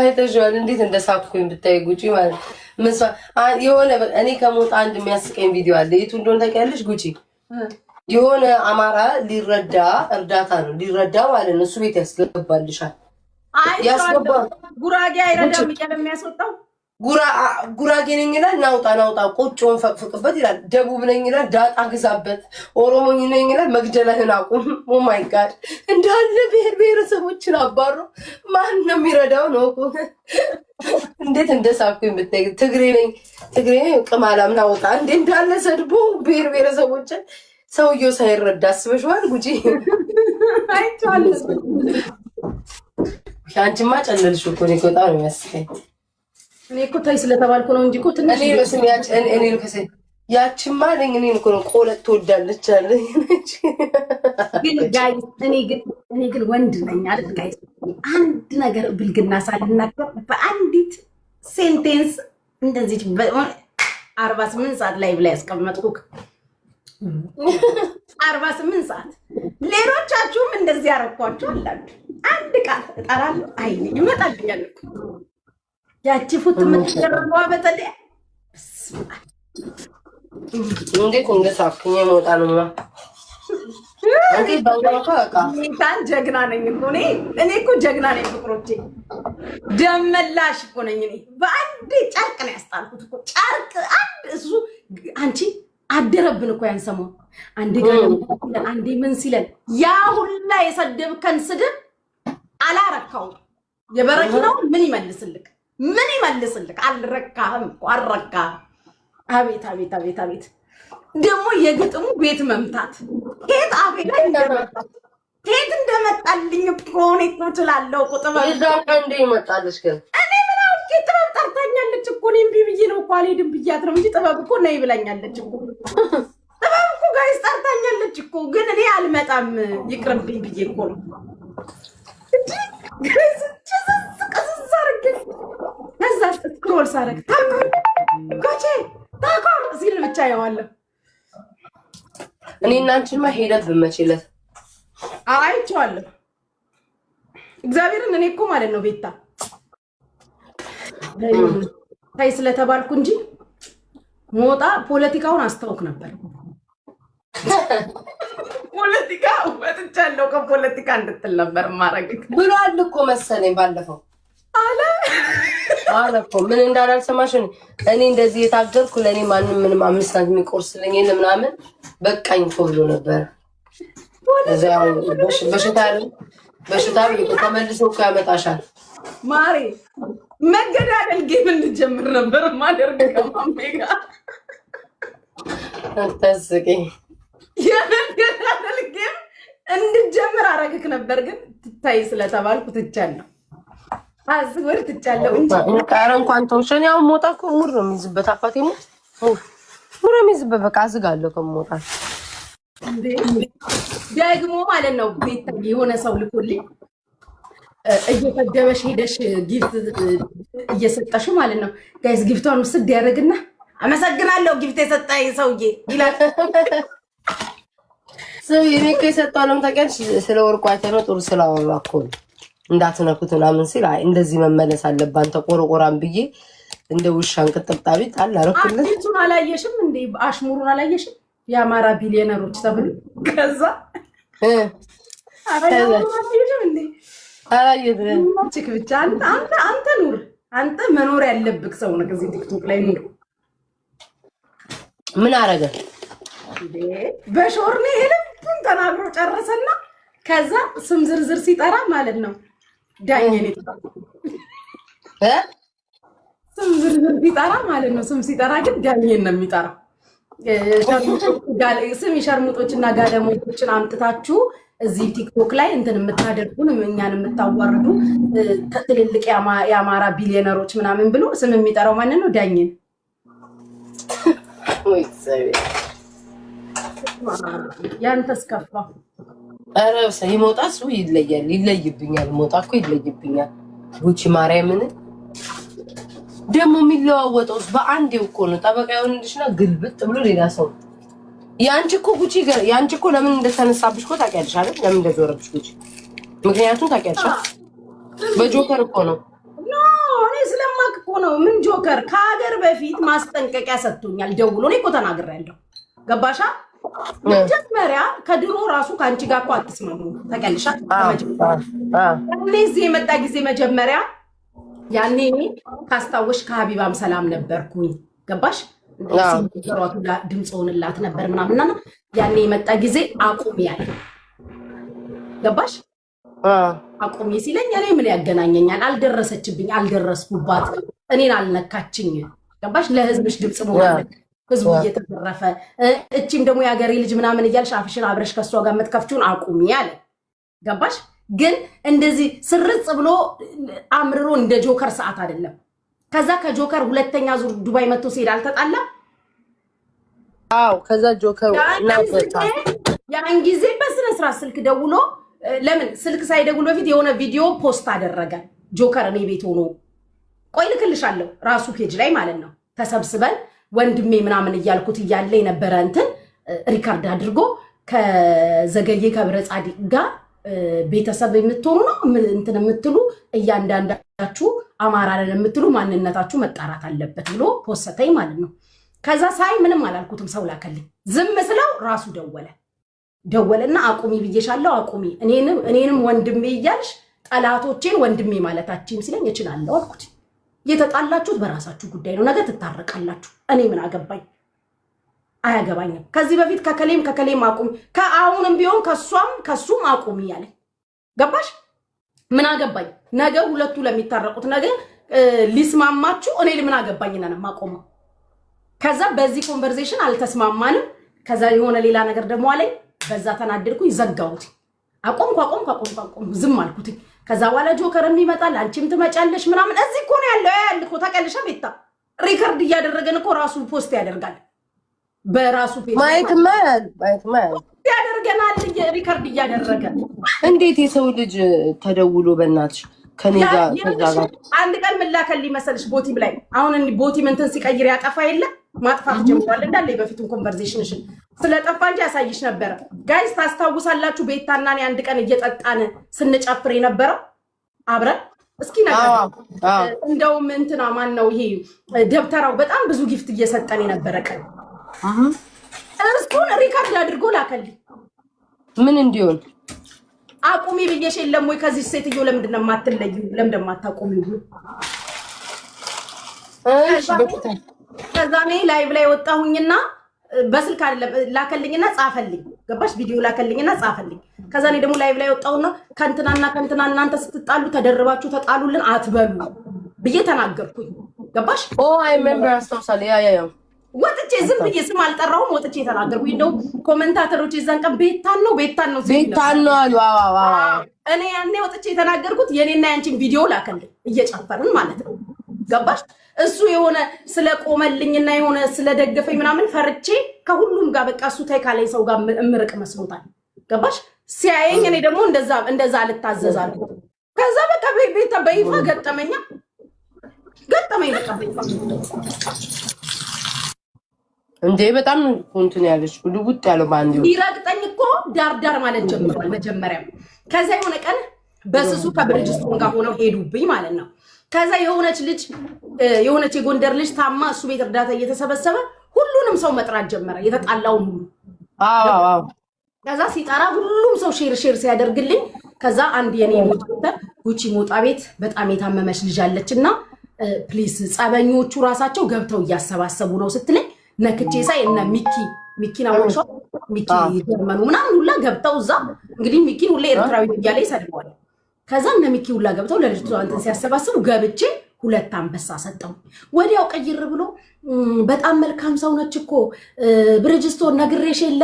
አይተሽዋል እንዴት እንደሳኩኝ ብታይ ጉቺ ማለት ምስማ የሆነ እኔ ከሞት አንድ የሚያስቀኝ ቪዲዮ አለ። የቱ እንደሆነ ታውቂያለሽ ጉቺ? የሆነ አማራ ሊረዳ እርዳታ ነው ሊረዳ ማለት ነው። እሱ ቤት ያስገባልሻል። ያስገባ ጉራጌ አይረዳም ይቀር የሚያስወጣው ጉራጌ ነኝ ይላል። ናውጣ ቆጮን ፈቅፍቅበት ይላል። ደቡብ ነኝ ይላል። ዳጣ ግዛበት። ኦሮሞ ነኝ ይላል። መግደልህን አቁም። ኦ ማይ ጋድ እንዳለ ብሔረሰቦችን አባሮ ማን ነው የሚረዳው ነው እኮ። እንዴት እንደሳኩኝ ብታይ። ትግሬ ነኝ ቅማላም ናውጣ እንዴ እንዳለ ሰድቦ ብሔረሰቦችን ሰውየው ሳይረዳ አስበሽዋል ጉጂ? አይቻልም። አንቺማ ጨለልሽ እኮ ነው። በጣም ነው የሚያስቀኝ። እኔ እኮ ታይ ስለተባልኩ ነው እንጂ እኮ ትንሽ እኔ ለስም እኔ ለከሰ ያቺማ ነኝ እኔ እኮ ነው ቆለት ትወዳለች አለ። ግን ጋይስ እኔ ግን ወንድ ነኝ አይደል ጋይስ? አንድ ነገር ብልግና ሳልናገር በአንዲት ሴንቴንስ እንደዚህ 48 ሰዓት ላይ ብላ ያስቀመጥኩክ 48 ሰዓት። ሌሎቻችሁም እንደዚህ ያረኳችሁ አላችሁ። አንድ ቃል እጠራለሁ አይኔ ይመጣልኛል እኮ ያቺ ፉት የምትደረገዋ በተለይ እንዴት እንደሳኩኝ ሞጣ ነው። እንዴት ባንጋካ ጀግና ነኝ እኮ እኔ እኮ ጀግና ነኝ ፍቅሮቼ። ደመላሽ እኮ ነኝ እኔ። በአንድ ጨርቅ ነው ያስጣልኩት እኮ ጨርቅ አንድ እሱ አንቺ አደረብን እኮ ያን ሰሞን አንዴ ጋር አንዴ ምን ሲለን ያ ሁላ የሰደብከን ስድብ አላረካው። የበረኪናው ምን ይመልስልክ? አልረካህም እኮ አልረካህም። አቤት ደግሞ የግጥሙ ቤት መምታት ከየት አፌ ላይ እንደመጣልኝ እኮ እኔ እኮ እችላለሁ እኮ ጥበብ እንደ ይመጣልሽ ግን እኔ ምን አውቄ ጥበብ ጠርታኛለች እኮ እኔ እምቢ ብዬ ነው እኮ አልሄድም ብያት ነው እንጂ ጥበብ እኮ ነይ ብላኛለች እኮ ጥበብ እኮ ጋይስ ጠርታኛለች እኮ ግን እኔ አልመጣም ይቅርብኝ ብዬ እኮ ነው ከዛ ስክሮል ሳረግ ኮቼ ታቆር ሲል ብቻ ያዋለሁ። እኔ እና አንቺማ ሄደብን መቼለት አይቼዋለሁ። እግዚአብሔርን እኔ እኮ ማለት ነው ቤታ ታይ ስለተባልኩ እንጂ ሞጣ ፖለቲካውን አስተውክ ነበር። ፖለቲካ ወጥቻለሁ ከፖለቲካ እንድትል ነበር ማረግ ብሏል እኮ መሰለኝ ባለፈው አለ እኮ ምን እንዳላልሰማሽ እኔ እንደዚህ የታገርኩ ለኔ ማንም ምንም 5 ሳንቲም የሚቆርስልኝ የለም ምናምን በቃኝ እኮ ብሎ ነበር። እዛው በሽታ ተመልሶ እኮ ያመጣሻል ማሬ። መገዳደል ጌም እንጀምር ነበር ማደርግ ከማሜ ጋር ተስቂኝ የመገዳደል ጌም እንድጀምር አረግክ ነበር ግን ትታይ ስለተባልኩ ትቻለሁ። አዝወር ትቻለሁ እንጂ ቃረ እንኳን ተውሸን ያው ሞጣ እኮ ሙር ነው የሚይዝበት አፋቴ ሙር ነው የሚይዝበት በቃ አዝጋለሁ ከሞጣ ደግሞ ማለት ነው። ቤት የሆነ ሰው ልኮልኝ እየፈደበሽ ሄደሽ ጊፍት እየሰጠሽ ማለት ነው። ጋይስ ጊፍቷን ውስድ ያደርግና አመሰግናለሁ ጊፍት የሰጠኝ ሰውዬ ይላል። እኔ እኮ የሰጠው ታውቂያለሽ፣ ስለ ወርቁ አይተህ ነው ጥሩ ስላወራ እኮ ነው እንዳትነኩት ምናምን ሲል አይ እንደዚህ መመለስ አለባት ተቆርቆራን ብዬ እንደ ውሻ እንቅጥብጣቢ ጣል አረኩልኝ። አዲሱን አላየሽም እንዴ? አሽሙሩን አላየሽም? የአማራ ቢሊዮነሮች ተብሎ ከዛ አላየሽም እንዴ? አላየሽም ቺክ ብቻ አንተ ኑር፣ አንተ መኖር ያለብክ ሰው ነው። ከዚህ ቲክቶክ ላይ ኑር። ምን አረገ እንዴ? በሾርኔ ልብን ተናግሮ ጨረሰና ከዛ ስም ዝርዝር ሲጠራ ማለት ነው ዳኘን ይጠራ ስም ዝርዝር ሲጠራ ማለት ነው። ስም ሲጠራ ግን ዳኘን ነው የሚጠራው። ስም ሸርሙጦችና ጋደሞችን አምጥታችሁ እዚህ ቲክቶክ ላይ እንትን የምታደርጉን እኛን የምታዋርዱ ትልልቅ የአማራ ቢሊዮነሮች ምናምን ብሎ ስም የሚጠራው ማን ነው? ዳኘን። ወይ ሰው ያንተስ ከፋ። ኧረ ሰይ ሞጣስ ይለይብኛል። ሞጣ እኮ ይለይብኛል። ጉቺ ማርያምን ደግሞ የሚለዋወጠውስ በአንዴው እኮ ነው። ጠበቃ ይሆንልሽና ግልብጥ ብሎ ሌላ ሰው ያንቺ እኮ ጉቺ ያንቺ እኮ ለምን እንደተነሳብሽ እኮ ታውቂያለሽ አይደል? ለምን እንደዞረብሽ ጉቺ ምክንያቱም ታውቂያለሽ። በጆከር እኮ ነው። ኖ እኔ ስለማውቅ እኮ ነው። ምን ጆከር ከሀገር በፊት ማስጠንቀቂያ ሰጥቶኛል ደውሎ። እኔ እኮ ተናግሬያለሁ። ገባሻ? መጀመሪያ ከድሮ ራሱ ከአንቺ ጋር እኮ አትስማሙ ታውቂያለሽ። እኔ እዚህ የመጣ ጊዜ መጀመሪያ ያኔ ካስታወሽ ከሀቢባም ሰላም ነበርኩኝ። ገባሽ? ሲሮቱ ድምጽ ሆንላት ነበር ምናምንና ያኔ የመጣ ጊዜ አቁሚ ያለ ገባሽ? አቁሚ ሲለኝ እኔ ምን ያገናኘኛል? አልደረሰችብኝ፣ አልደረስኩባት፣ እኔን አልነካችኝ። ገባሽ? ለህዝብሽ ድምጽ መሆን ህዝቡ እየተዘረፈ እቺም ደግሞ የሀገሬ ልጅ ምናምን እያልሽ አፍሽን አብረሽ ከሷ ጋር የምትከፍቺውን አቁሚ ያለ ገባሽ? ግን እንደዚህ ስርጽ ብሎ አምርሮ እንደ ጆከር ሰዓት አይደለም። ከዛ ከጆከር ሁለተኛ ዙር ዱባይ መጥቶ ሲሄድ አልተጣላ? አዎ ከዛ ጆከር ያን ጊዜ በስነ ስርዓት ስልክ ደውሎ ለምን ስልክ ሳይደውል በፊት የሆነ ቪዲዮ ፖስት አደረገ። ጆከር እኔ ቤት ሆኖ ቆይ ልክልሻለሁ ራሱ ፔጅ ላይ ማለት ነው። ተሰብስበን ወንድሜ ምናምን እያልኩት እያለ የነበረ እንትን ሪካርድ አድርጎ ከዘገየ ከብረ ጻዲቅ ጋር ቤተሰብ የምትሆኑ ነው እንትን የምትሉ እያንዳንዳችሁ አማራ ነን የምትሉ ማንነታችሁ መጣራት አለበት ብሎ ፖስተኝ ማለት ነው። ከዛ ሳይ ምንም አላልኩትም። ሰው ላከልኝ። ዝም ስለው ራሱ ደወለና አቁሚ ብዬሻለሁ አቁሚ፣ እኔንም ወንድሜ እያልሽ ጠላቶቼን ወንድሜ ማለታችን ሲለኝ እችላለሁ አልኩት። የተጣላችሁት በራሳችሁ ጉዳይ ነው፣ ነገ ትታረቃላችሁ። እኔ ምን አገባኝ? አያገባኝም። ከዚህ በፊት ከከሌም አቁሚ፣ ከአሁንም ቢሆን ከሱም አቁሚ ያለ ገባሽ? ምን አገባኝ? ነገ ሁለቱ ለሚታረቁት ነገ ሊስማማችሁ እኔ ምን አገባኝና ነው ማቆመው። ከዛ በዚህ ኮንቨርሴሽን አልተስማማንም። ከዛ የሆነ ሌላ ነገር ደግሞ አለኝ። በዛ ተናደድኩኝ፣ ዘጋሁት። አቆምኩ፣ ዝም አልኩት። ከዛ በኋላ ጆከርም ይመጣል፣ አንቺም ትመጫለሽ ምናምን። እዚህ እኮ ነው ያለው እኮ ታውቂያለሽ። ቤታ ሪከርድ እያደረገን እኮ ራሱ ፖስት ያደርጋል በራሱ ፔጅ ማይክማ ያደርገናል። ሪከርድ እያደረገ እንዴት የሰው ልጅ ተደውሎ በእናትሽ ከኔ ጋር ተዛጋ። አንድ ቀን ምን ላከልኝ መሰልሽ? ቦቲም ላይ አሁን ቦቲም እንትን ሲቀይር ያጠፋ የለ ማጥፋት ጀምሯል እንዳለ በፊቱን ኮንቨርሴሽንሽን ስለጠፋ እንጂ ያሳይሽ ነበረ። ጋይስ ታስታውሳላችሁ? ቤታና እኔ አንድ ቀን እየጠጣን ስንጨፍር የነበረው አብረን እስኪ ነገር እንደውም እንትና ማን ነው ይሄ ደብተራው በጣም ብዙ ጊፍት እየሰጠን የነበረ ቀን እርሱን ሪካርድ አድርጎ ላከልኝ። ምን እንዲሆን አቁሚ ብዬሽ የለም ወይ? ከዚህ ሴትዮ ለምንድን ነው የማትለዩ? ለምን እንደማታቆሚው? ከዛ እኔ ላይቭ ላይ ወጣሁኝና በስልክ አይደለም ላከልኝና ጻፈልኝ። ገባሽ? ቪዲዮ ላከልኝና ጻፈልኝ። ከዛ እኔ ደግሞ ላይቭ ላይ ወጣሁና ከንትና እናንተ ስትጣሉ ተደርባችሁ ተጣሉልን አትበሉ ብዬ ተናገርኩኝ። ገባሽ? ኦ አይ ሪሜምበር አስታውሳለሁ። ያ ወጥቼ ዝም ብዬ ስም አልጠራሁም። ወጥቼ ተናገርኩኝ። እንደው ኮሜንታተሮች የዛን ቀን ቤታን ነው አሉ። እኔ ያኔ ወጥቼ የተናገርኩት የኔና ያንቺን ቪዲዮ ላከልኝ እየጨፈርን ማለት ነው። ገባሽ? እሱ የሆነ ስለቆመልኝና የሆነ ስለደገፈኝ ምናምን ፈርቼ ከሁሉም ጋር በቃ እሱ ተይካለኝ ሰው ጋር እምርቅ መስሎታል። ገባሽ? ሲያየኝ እኔ ደግሞ እንደዛ አልታዘዛለሁ። ከዛ በቃ ቤታ በይፋ ገጠመኝ በቃ ቤታ እንዴ በጣም እንትን ያለሽ ልውጥ ያለው ባንዲው ይረግጠኝ እኮ ዳር ማለት ጀምሯል መጀመሪያ። ከዛ የሆነ ቀን በስሱ ከብርጅስቶን ጋር ሆነው ሄዱብኝ ማለት ነው። ከዛ የሆነች የጎንደር ልጅ ታማ እሱ ቤት እርዳታ እየተሰበሰበ ሁሉንም ሰው መጥራት ጀመረ፣ የተጣላውን ሁሉ። ከዛ ሲጠራ ሁሉም ሰው ሼር ሲያደርግልኝ ከዛ አንድ የኔ ሞተር ጉቺ ሞጣ ቤት በጣም የታመመች ልጅ አለችና ፕሊስ ጸበኞቹ ራሳቸው ገብተው እያሰባሰቡ ነው ስትለኝ ነክቼ ሳይ እና ሚኪና ወርሾ ሚኪ ጀርመኑ ምናምን ሁላ ገብተው እዛ እንግዲህ ሚኪን ሁላ ኤርትራዊ እያለ ይሰድባል። ከዛ እነ ሚኪ ሁላ ገብተው ለልጅቷ እንትን ሲያሰባስቡ ገብቼ 2 አንበሳ ሰጠው። ወዲያው ቀይር ብሎ በጣም መልካም ሰው ነች እኮ ብርጅስቶን ነግሬሽ የለ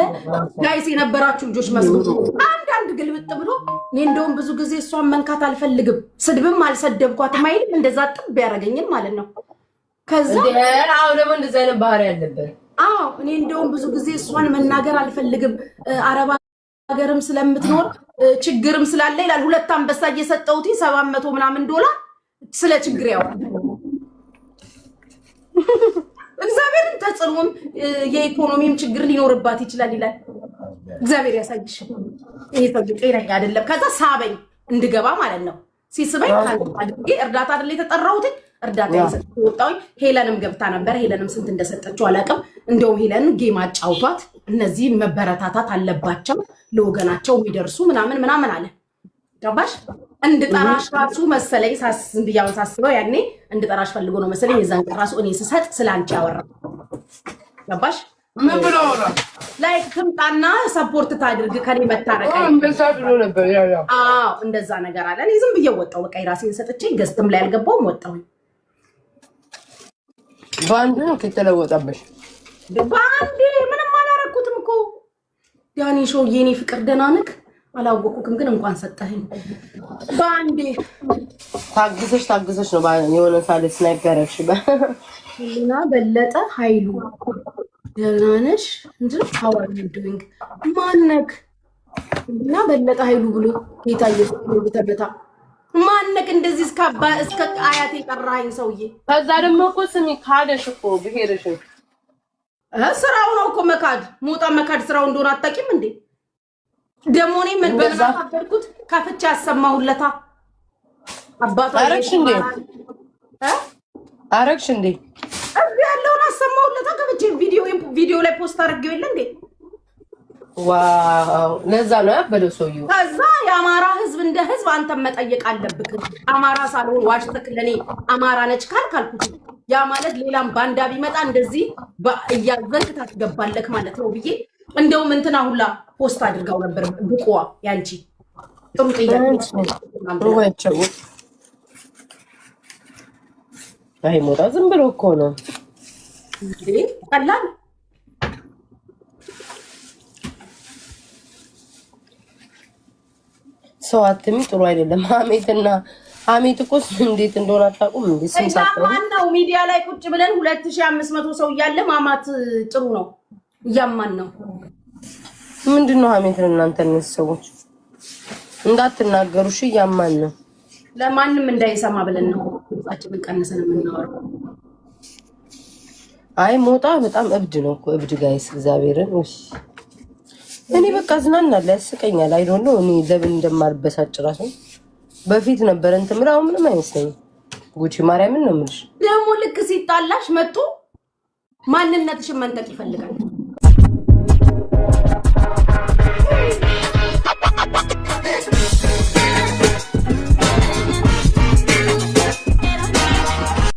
ጋይስ የነበራችሁ ልጆች መስሎት አንድ ግልብጥ ብሎ እኔ እንደውም ብዙ ጊዜ እሷን መንካት አልፈልግም ስድብም አልሰደብኳትም አይልም እንደዛ ጥብ ያደርገኝን ማለት ነው። ከዛ ደግሞ እንደዛ አይነት ባህሪ ያለበት እኔ እንደውም ብዙ ጊዜ እሷን መናገር አልፈልግም አረባ ሀገርም ስለምትኖር ችግርም ስላለ ይላል። 2 አንበሳ እየሰጠውት 700 ምናምን $700 ስለ ችግር ያወራል። እግዚአብሔርን ተጽዕኖም የኢኮኖሚም ችግር ሊኖርባት ይችላል ይላል። እግዚአብሔር ያሳይሽ። ይሄ ሰው ጤነኛ አይደለም። ከዛ ሳበኝ እንድገባ ማለት ነው። ሲስበኝ አድርጌ እርዳታ አይደል የተጠራሁት እርዳታ ይሰጣው። ሄለንም ገብታ ነበር። ሄለንም ስንት እንደሰጠችው አላውቅም። እንደውም ሄለን ጌም አጫውቷት እነዚህ መበረታታት አለባቸው ለወገናቸው የሚደርሱ ምናምን አለ። ገባሽ? እንድጠራሽ ራሱ መሰለኝ እንዲያው ሳስበው ያኔ እንድጠራሽ ፈልጎ ነው መሰለኝ። የዛን ቀን ራሱ እኔ ስሰጥ ስላንቺ ያወራ። ገባሽ? ምን ብሎ ነው ላይክ ትምጣና ሰፖርት ታድርግ ከኔ መታረቀ እንደዛ ብሎ ነበር። እንደዛ ነገር አለ። እኔ ዝም ብዬ ወጣው። በቃ ራሴን ሰጥቼ ገዝትም ላይ አልገባውም ወጣው። ባንዱ ነው ከተለወጣበሽ። ባንዴ ምንም አላረኩትም እኮ ያኔ ሾው የኔ ፍቅር ደህና ነህ? አላወቁኩም ግን እንኳን ሰጠኸኝ። ባንዴ ታግሰሽ ነው የሆነ ሳለ ስናይፐር እሺ እና በለጠ ኃይሉ ደህና ነሽ እንዴ? how are you doing? ማነክ እና በለጠ ኃይሉ ብሎ የታየው ተበታ ማነክ እንደዚህ እስከ አያቴ ጠራኸኝ ሰውዬ። ከዛ ደግሞ እኮ ስሚ ካደሽ እኮ ብሄርሽ ስራው ነው እኮ መካድ መካድ ስራው እንደሆነ አታውቂም እንዴ? ደሞ እኔ ምን በማታደርኩት ከፍቻ ያሰማሁለታ አባቷ አረግሽ እንዴ ያለውን አሰማሁለታ ከፍቼ ቪዲዮ ላይ ፖስት አድርጌው የለ እንዴ? ዋው ለዛ ነው ያበደው ሰውዬው። ከዛ የአማራ ህዝብ እንደ ህዝብ አንተ መጠየቅ አለብክ። አማራ ሳልሆን ዋሽተክ ለኔ አማራ ነች ካልኩት ያ ማለት ሌላም ባንዳ ቢመጣ እንደዚህ እያዘንክ ታስገባለክ ማለት ነው ብዬ እንደውም እንትና ሁላ ፖስት አድርጋው ነበር። ብቁዋ ያንቺ ጥሩ ጥያቄ አይ ሞታ ዝም ብሎ እኮ ነው ቀላል ሰው አትሚ ጥሩ አይደለም። ሀሜት እኮ እንዴት እንደሆነ አታውቁም እንዴ? ማነው ሚዲያ ላይ ቁጭ ብለን 2500 ሰው እያለ ማማት ጥሩ ነው? እያማን ነው ምንድነው ሀሜት? እናንተ እነዚህ ሰዎች እንዳትናገሩ እሺ። እያማን ነው ለማንም እንዳይሰማ ብለን ነው ቁጣችንን ቀንሰን የምናወራው። አይ ሞጣ በጣም እብድ ነው እኮ እብድ ጋይስ እግዚአብሔርን እኔ በቃ ዝናናለ ያስቀኛል። አይ ዶንት ኖ እኔ ለምን እንደማልበሳጭ ራሱ በፊት ነበር እንትን ምራው ምንም አይመስለኝም። ጉቺ ማርያምን ነው የምልሽ። ደግሞ ልክ ሲጣላሽ መጥቶ ማንነትሽን መንጠቅ ይፈልጋል።